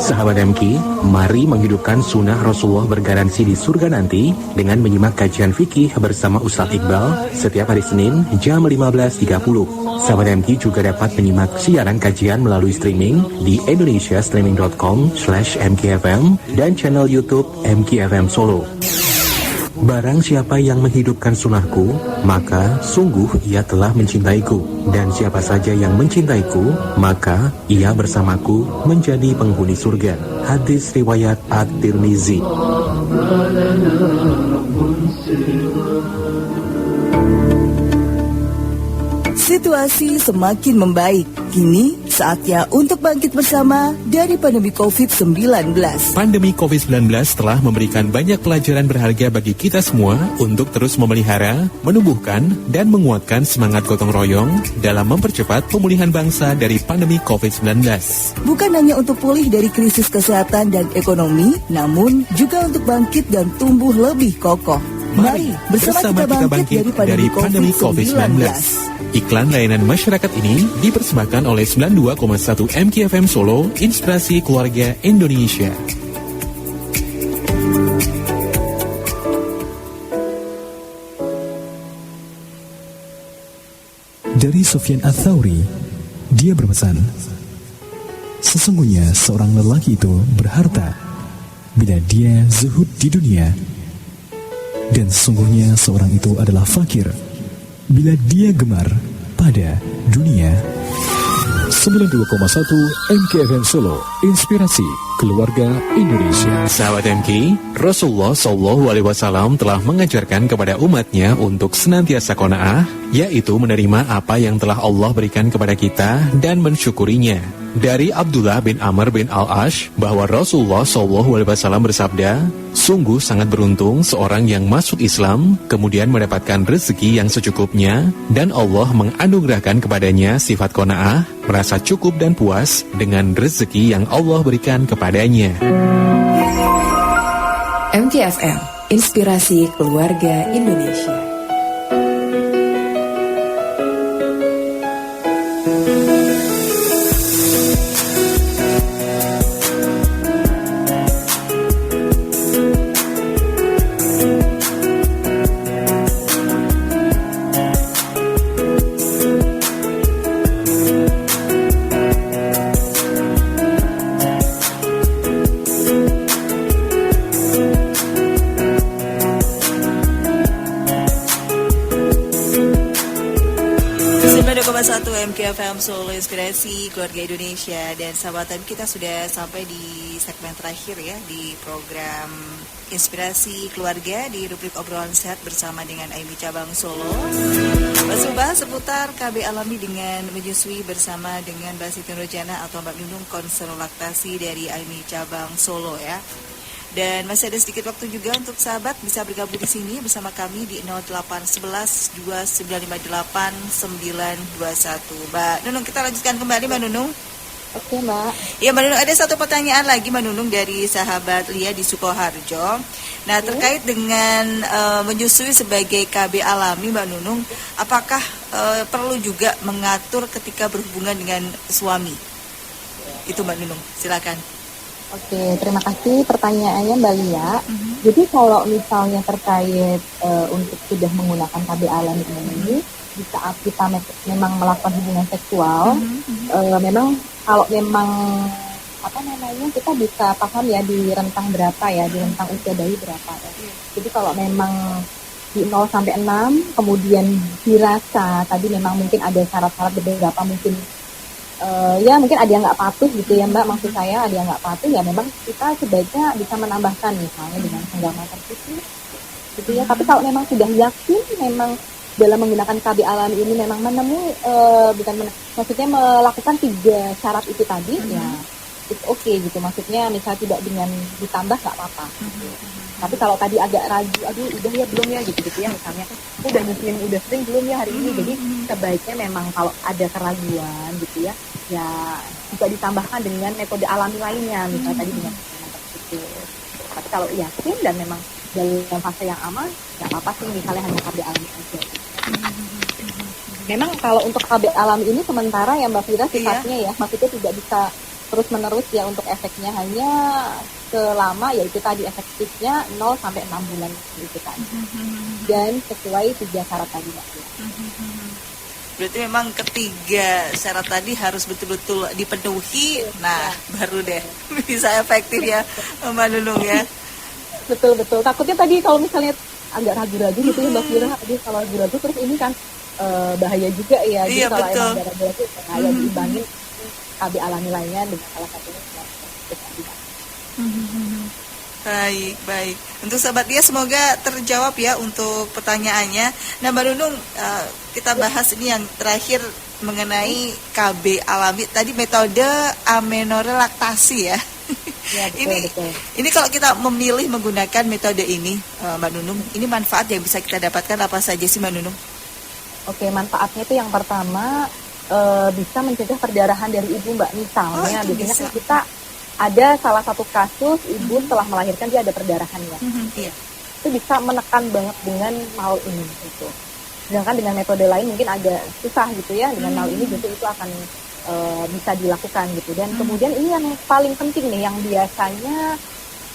Sahabat MQ, mari menghidupkan sunnah Rasulullah bergaransi di surga nanti dengan menyimak kajian fikih bersama Ustadz Iqbal setiap hari Senin jam 15.30. Sahabat MQ juga dapat menyimak siaran kajian melalui streaming di indonesiastreaming.com/mkfm dan channel YouTube MKFM Solo. Barang siapa yang menghidupkan sunnahku, maka sungguh ia telah mencintaiku. Dan siapa saja yang mencintaiku, maka ia bersamaku menjadi penghuni surga. Hadis riwayat At-Tirmizi. Situasi semakin membaik. Kini saatnya untuk bangkit bersama dari pandemi COVID-19. Pandemi COVID-19 telah memberikan banyak pelajaran berharga bagi kita semua untuk terus memelihara, menumbuhkan, dan menguatkan semangat gotong royong dalam mempercepat pemulihan bangsa dari pandemi COVID-19. Bukan hanya untuk pulih dari krisis kesehatan dan ekonomi, namun juga untuk bangkit dan tumbuh lebih kokoh. Mari bersama kita bangkit dari pandemi COVID-19. Iklan layanan masyarakat ini dipersembahkan oleh 92,1 MKFM Solo, Inspirasi Keluarga Indonesia. Dari Sufyan Ats-Tsauri, dia berpesan, sesungguhnya seorang lelaki itu berharta bila dia zuhud di dunia, dan sesungguhnya seorang itu adalah fakir bila dia gemar pada dunia. 92,1 MKFM Solo, Inspirasi Keluarga Indonesia. Sahabat MK, Rasulullah SAW telah mengajarkan kepada umatnya untuk senantiasa qanaah, yaitu menerima apa yang telah Allah berikan kepada kita dan mensyukurinya. Dari Abdullah bin Amr bin Al-Ash bahwa Rasulullah SAW bersabda, sungguh sangat beruntung seorang yang masuk Islam kemudian mendapatkan rezeki yang secukupnya dan Allah menganugerahkan kepadanya sifat qanaah, merasa cukup dan puas dengan rezeki yang Allah berikan kepadanya. MKFM, Inspirasi Keluarga Indonesia. MKFM Solo Inspirasi Keluarga Indonesia. Dan sahabat kita sudah sampai di segmen terakhir ya di program Inspirasi Keluarga di rubrik obrolan sehat bersama dengan Aimi Cabang Solo. Bahas seputar KB alami dengan menyusui bersama dengan Mbak Siti Nurjana atau Mbak Nunung, konselor laktasi dari Aimi Cabang Solo ya. Dan masih ada sedikit waktu juga untuk sahabat bisa bergabung di sini bersama kami di 0811 2958 921. Mbak Nunung, kita lanjutkan kembali Mbak Nunung. Oke Mbak. Ya Mbak Nunung, ada satu pertanyaan lagi Mbak Nunung dari sahabat Lia di Sukoharjo. Nah terkait dengan menyusui sebagai KB alami Mbak Nunung, apakah perlu juga mengatur ketika berhubungan dengan suami? Itu Mbak Nunung, silakan. Oke, terima kasih pertanyaannya Mbak Lia. Jadi kalau misalnya terkait untuk sudah menggunakan KB alami ini, di saat kita memang melakukan hubungan seksual, memang kalau memang kita bisa paham ya di rentang berapa ya, di rentang usia bayi berapa ya. Jadi kalau memang di 0 sampai 6, kemudian dirasa tadi memang mungkin ada syarat-syarat beberapa mungkin ya mungkin ada yang nggak patuh gitu ya Mbak, maksud saya ada yang nggak patuh ya memang kita sebaiknya bisa menambahkan misalnya dengan senggama tertutup gitu ya. Tapi kalau memang sudah yakin memang dalam menggunakan KB alami ini memang menemui maksudnya melakukan 3 syarat itu tadi ya it's okay gitu, maksudnya misalnya tidak dengan ditambah nggak apa-apa gitu. Tapi kalau tadi agak ragu, aduh udah ya belum ya gitu ya misalnya, udah muslim udah sering belum ya hari ini, jadi sebaiknya memang kalau ada keraguan gitu ya bisa ditambahkan dengan metode alami lainnya, misalnya tadi dengan tertutup. Tapi kalau yakin dan memang dalam fase yang aman, nggak apa-apa sih misalnya hanya KB alami aja. Memang kalau untuk KB alami ini sementara ya Mbak Fira sifatnya ya, maksudnya tidak bisa terus menerus ya untuk efeknya, hanya selama yaitu tadi efektifnya 0 sampai 6 bulan gitu kan. Dan sesuai 3 syarat tadi Mbak Fira. Berarti memang ketiga syarat tadi harus betul-betul dipenuhi, nah baru deh bisa efektif ya Mbak Nunung ya. Betul. Takutnya tadi kalau misalnya agak ragu-ragu gitu ya Mbak Fira, jadi kalau ragu-ragu terus ini kan bahaya juga ya. Jadi kalau emang ragu-ragu bahaya diimbangin KB alami lainnya dengan salah satunya Baik. Untuk sahabat dia semoga terjawab ya untuk pertanyaannya. Nah Mbak Nunung, kita bahas ini yang terakhir mengenai KB alami. Tadi metode amenorrhea laktasi ya. Ya betul. Ini kalau kita memilih menggunakan metode ini Mbak Nunung, ini manfaat yang bisa kita dapatkan apa saja sih Mbak Nunung? Oke, manfaatnya itu yang pertama bisa mencegah perdarahan dari ibu Mbak. Misalnya biasanya kan kita ada salah satu kasus ibu setelah melahirkan dia ada perdarahan ya. Itu bisa menekan banget dengan mal ini gitu. Sedangkan dengan metode lain mungkin agak susah gitu ya. Dengan mal ini justru itu akan bisa dilakukan gitu. Dan kemudian ini yang paling penting nih, yang biasanya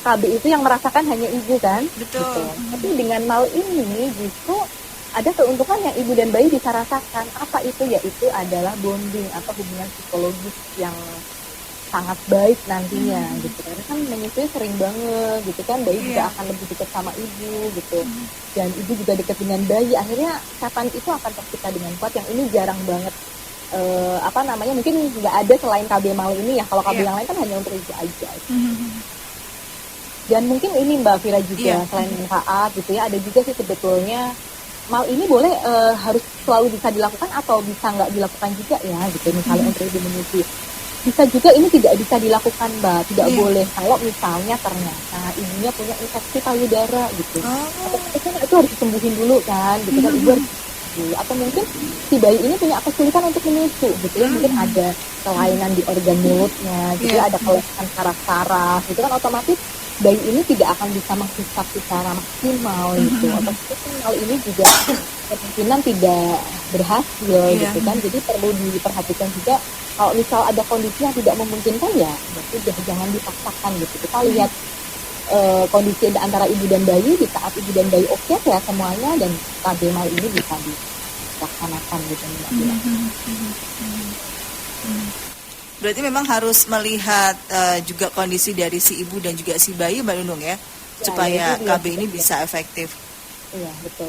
KB itu yang merasakan hanya ibu kan. Betul. Gitu. Tapi dengan mal ini justru ada keuntungan yang ibu dan bayi bisa rasakan. Apa itu? Yaitu adalah bonding atau hubungan psikologis yang sangat baik nantinya gitu. Karena kan menyusui sering banget gitu kan, bayi juga akan lebih dekat sama ibu gitu. Dan ibu juga dekat dengan bayi, akhirnya ikatan itu akan tercipta dengan kuat, yang ini jarang banget mungkin nggak ada selain KB mal ini ya. Kalau KB yang lain kan hanya untuk ibu aja gitu. Dan mungkin ini Mbak Fira juga selain manfaat gitu ya, ada juga sih sebetulnya mal ini boleh harus selalu bisa dilakukan atau bisa nggak dilakukan juga ya gitu. Misalnya untuk ibu menyusui bisa juga ini tidak bisa dilakukan Mbak, tidak boleh kalau misalnya ternyata ibunya punya infeksi payudara gitu. Atau itu harus disembuhin dulu kan gitu kan, ibu harus atau mungkin si bayi ini punya kesulitan untuk menyusu gitu ya, mungkin ada kelainan di organ mulutnya gitu, ada kelainan saraf-saraf gitu kan, otomatis bayi ini tidak akan bisa menghisap secara maksimal gitu. Otomatis hal ini juga kemungkinan tidak berhasil gitu kan. Jadi perlu diperhatikan juga kalau misal ada kondisi yang tidak memungkinkan ya berarti jangan dipaksakan gitu. Kita lihat kondisi antara ibu dan bayi, di saat ibu dan bayi oke ya semuanya, dan KB mal ini bisa dilaksanakan gitu Mbak Mira. Berarti memang harus melihat juga kondisi dari si ibu dan juga si bayi Mbak Nunung ya, supaya KB ini bisa efektif. Iya, betul.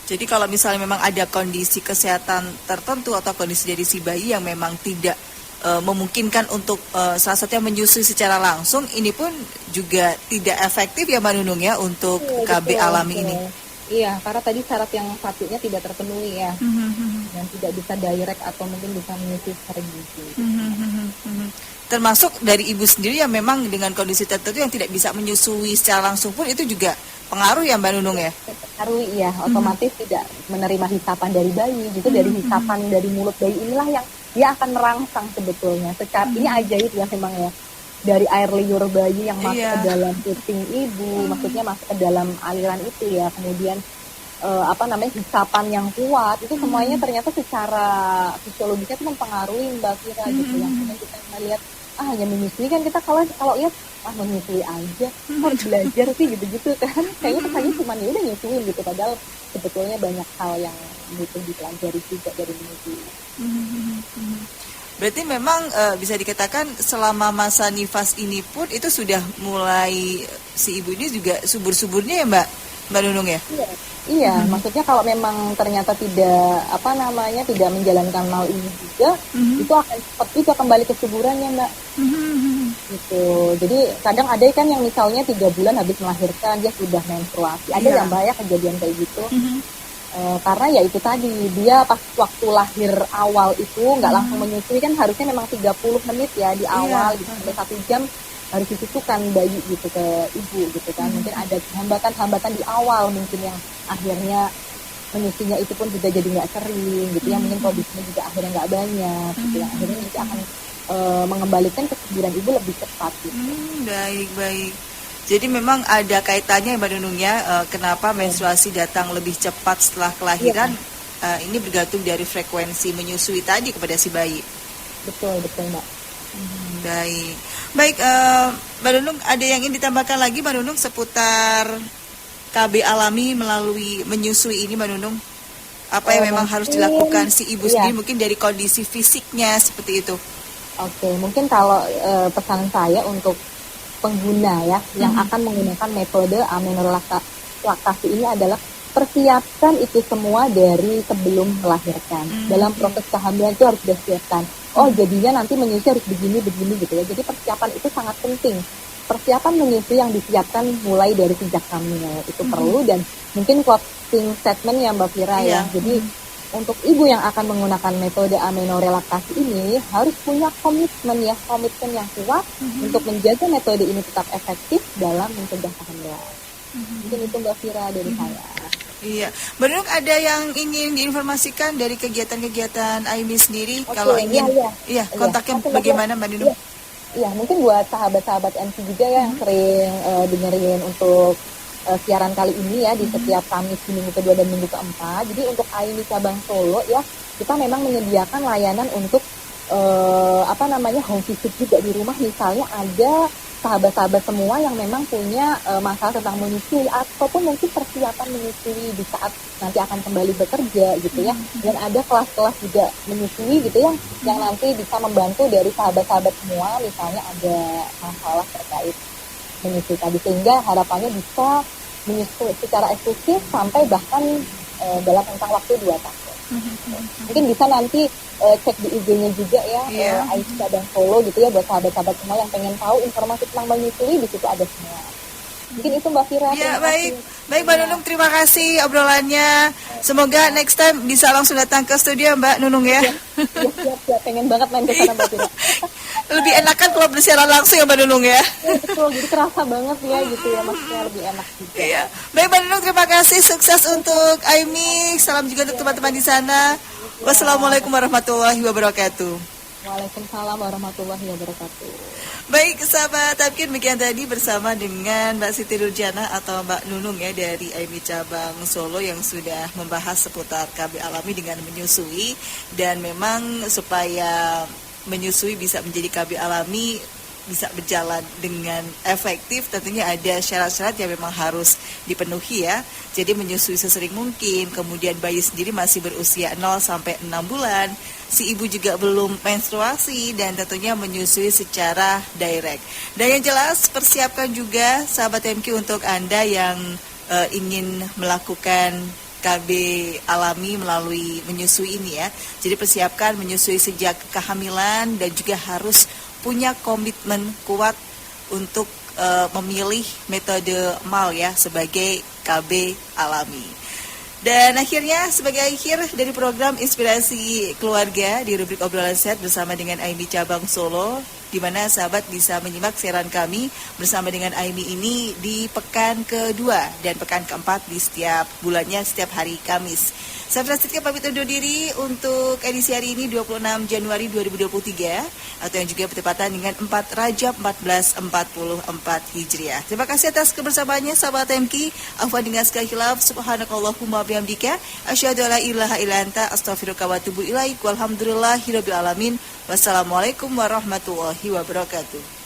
Jadi kalau misalnya memang ada kondisi kesehatan tertentu atau kondisi dari si bayi yang memang tidak memungkinkan untuk salah satunya menyusui secara langsung, ini pun juga tidak efektif ya Mbak Nunung ya untuk KB alami ini. Iya, karena tadi syarat yang satunya tidak terpenuhi ya, dan tidak bisa direct atau mungkin bisa menyusui secara gizi. Termasuk dari ibu sendiri yang memang dengan kondisi tertentu yang tidak bisa menyusui secara langsung pun itu juga pengaruh ya Mbak Nunung ya? Pengaruh iya, otomatis tidak menerima hisapan dari bayi, gitu dari hisapan dari mulut bayi inilah yang dia akan merangsang sebetulnya. Secara ini ajaib ya memang ya. Dari air liur bayi yang masuk ke dalam puting ibu, maksudnya masuk ke dalam aliran itu ya, kemudian hisapan yang kuat, itu semuanya ternyata secara fisiologisnya itu mempengaruhi Mbak Fira gitu. Yang kita lihat hanya menyusui kan, kita kalau lihat menyusui aja, harus belajar sih gitu-gitu kan, kayaknya kesannya cuma ya udah nyusuin gitu, padahal sebetulnya banyak hal yang butuh dipelajari juga dari menyusui. Berarti memang bisa dikatakan selama masa nifas ini pun itu sudah mulai si ibu ini juga subur-suburnya ya Mbak Nunung ya? Iya, maksudnya kalau memang ternyata tidak tidak menjalankan mal ini juga, itu akan cepat juga kembali ke suburannya Mbak. Gitu. Jadi kadang ada kan yang misalnya 3 bulan habis melahirkan dia sudah menstruasi. Ada yang Mbak ya kejadian kayak gitu. Karena ya itu tadi, dia pas waktu lahir awal itu nggak langsung menyusui kan, harusnya memang 30 menit ya di awal gitu, sampai 1 jam harus disusukan bayi gitu ke ibu gitu kan. Mungkin ada hambatan-hambatan di awal mungkin yang akhirnya menyusuinya itu pun juga jadi nggak sering gitu ya, mungkin produksinya juga akhirnya nggak banyak gitu, yang akhirnya nanti akan mengembalikan kesuburan ibu lebih cepat gitu. Baik. Jadi memang ada kaitannya Mbak Nunung ya, kenapa menstruasi datang lebih cepat setelah kelahiran, ini bergantung dari frekuensi menyusui tadi kepada si bayi. Betul Mbak. Baik, Mbak Nunung, ada yang ingin ditambahkan lagi Mbak Nunung seputar KB alami melalui menyusui ini Mbak Nunung? Apa yang memang harus dilakukan si ibu sendiri mungkin dari kondisi fisiknya seperti itu? Oke, mungkin kalau pesan saya untuk pengguna ya yang akan menggunakan metode amenorelaksasi ini adalah persiapkan itu semua dari sebelum melahirkan. Dalam proses kehamilan itu harus disiapkan. Oh, jadinya nanti menyusui harus begini gitu ya. Jadi persiapan itu sangat penting. Persiapan menyusui yang disiapkan mulai dari sejak hamil itu perlu, dan mungkin closing statement ya Mbak Fira ya. Jadi untuk ibu yang akan menggunakan metode amenorelaksasi ini harus punya komitmen yang kuat untuk menjaga metode ini tetap efektif dalam mencegah kehamilan. Mungkin itu Mbak Fira dari saya. Iya, Mbak Nunung, ada yang ingin diinformasikan dari kegiatan-kegiatan AIMI sendiri? Kalau ingin, kontaknya bagaimana Mbak Nunung? Iya, mungkin buat sahabat-sahabat MC juga ya yang sering dengerin untuk siaran kali ini ya di setiap Kamis di minggu kedua dan minggu keempat. Jadi untuk AIMI cabang Solo ya, kita memang menyediakan layanan untuk home visit juga di rumah. Misalnya ada sahabat-sahabat semua yang memang punya masalah tentang menyusui ataupun mungkin persiapan menyusui di saat nanti akan kembali bekerja gitu ya. Dan ada kelas-kelas juga menyusui gitu ya, yang nanti bisa membantu dari sahabat-sahabat semua, misalnya ada masalah terkait menyusui tadi, sehingga harapannya bisa menyusui secara eksklusif sampai bahkan dalam rentang waktu 2 tahun. Mungkin bisa nanti cek di IG-nya juga ya, AIMI cabang Solo gitu ya, buat sahabat-sahabat semua yang pengen tahu informasi tentang menyusui, di situ ada semua. Mungkin itu Mbak Fira. Ya, baik Mbak Nunung, terima kasih obrolannya. Semoga next time bisa langsung datang ke studio Mbak Nunung ya. Siap, pengen banget main ke sana Mbak Fira. Lebih enak kan kalau bersiaran langsung ya Mbak Nunung ya. Betul, jadi kerasa banget ya gitu ya, maksudnya lebih enak juga. Iya. Baik Mbak Nunung, terima kasih, sukses untuk AIMI. Salam juga untuk teman-teman di sana. Wassalamualaikum warahmatullahi wabarakatuh. Waalaikumsalam warahmatullahi wabarakatuh. Baik, sahabat Tamkin, demikian tadi bersama dengan Mbak Siti Nurjana atau Mbak Nunung ya dari AIMI Cabang Solo yang sudah membahas seputar KB alami dengan menyusui. Dan memang supaya menyusui bisa menjadi KB alami, bisa berjalan dengan efektif, tentunya ada syarat-syarat yang memang harus dipenuhi ya. Jadi menyusui sesering mungkin, kemudian bayi sendiri masih berusia 0 sampai 6 bulan, si ibu juga belum menstruasi, dan tentunya menyusui secara direct. Dan yang jelas persiapkan juga sahabat MQ untuk Anda yang ingin melakukan KB alami melalui menyusui ini ya. Jadi persiapkan menyusui sejak kehamilan dan juga harus punya komitmen kuat untuk memilih metode MAL ya sebagai KB alami. Dan akhirnya sebagai akhir dari program Inspirasi Keluarga di rubrik obrolan sehat bersama dengan AIMI Cabang Solo, di mana sahabat bisa menyimak siaran kami bersama dengan AIMI ini di pekan kedua dan pekan keempat di setiap bulannya, setiap hari Kamis. Saya Francisca pamit undur diri untuk edisi hari ini 26 Januari 2023 atau yang juga bertepatan dengan 4 Rajab 1444 Hijriah. Terima kasih atas kebersamaannya sahabat MQ. Afwan dengan segala khilaf, subhanakallahumma bihamdika, asyhadu alla ilaha illa anta, astaghfiruka wa atubu ilaik. Walhamdulillahirabbil alamin. Wassalamualaikum warahmatullahi wabarakatuh.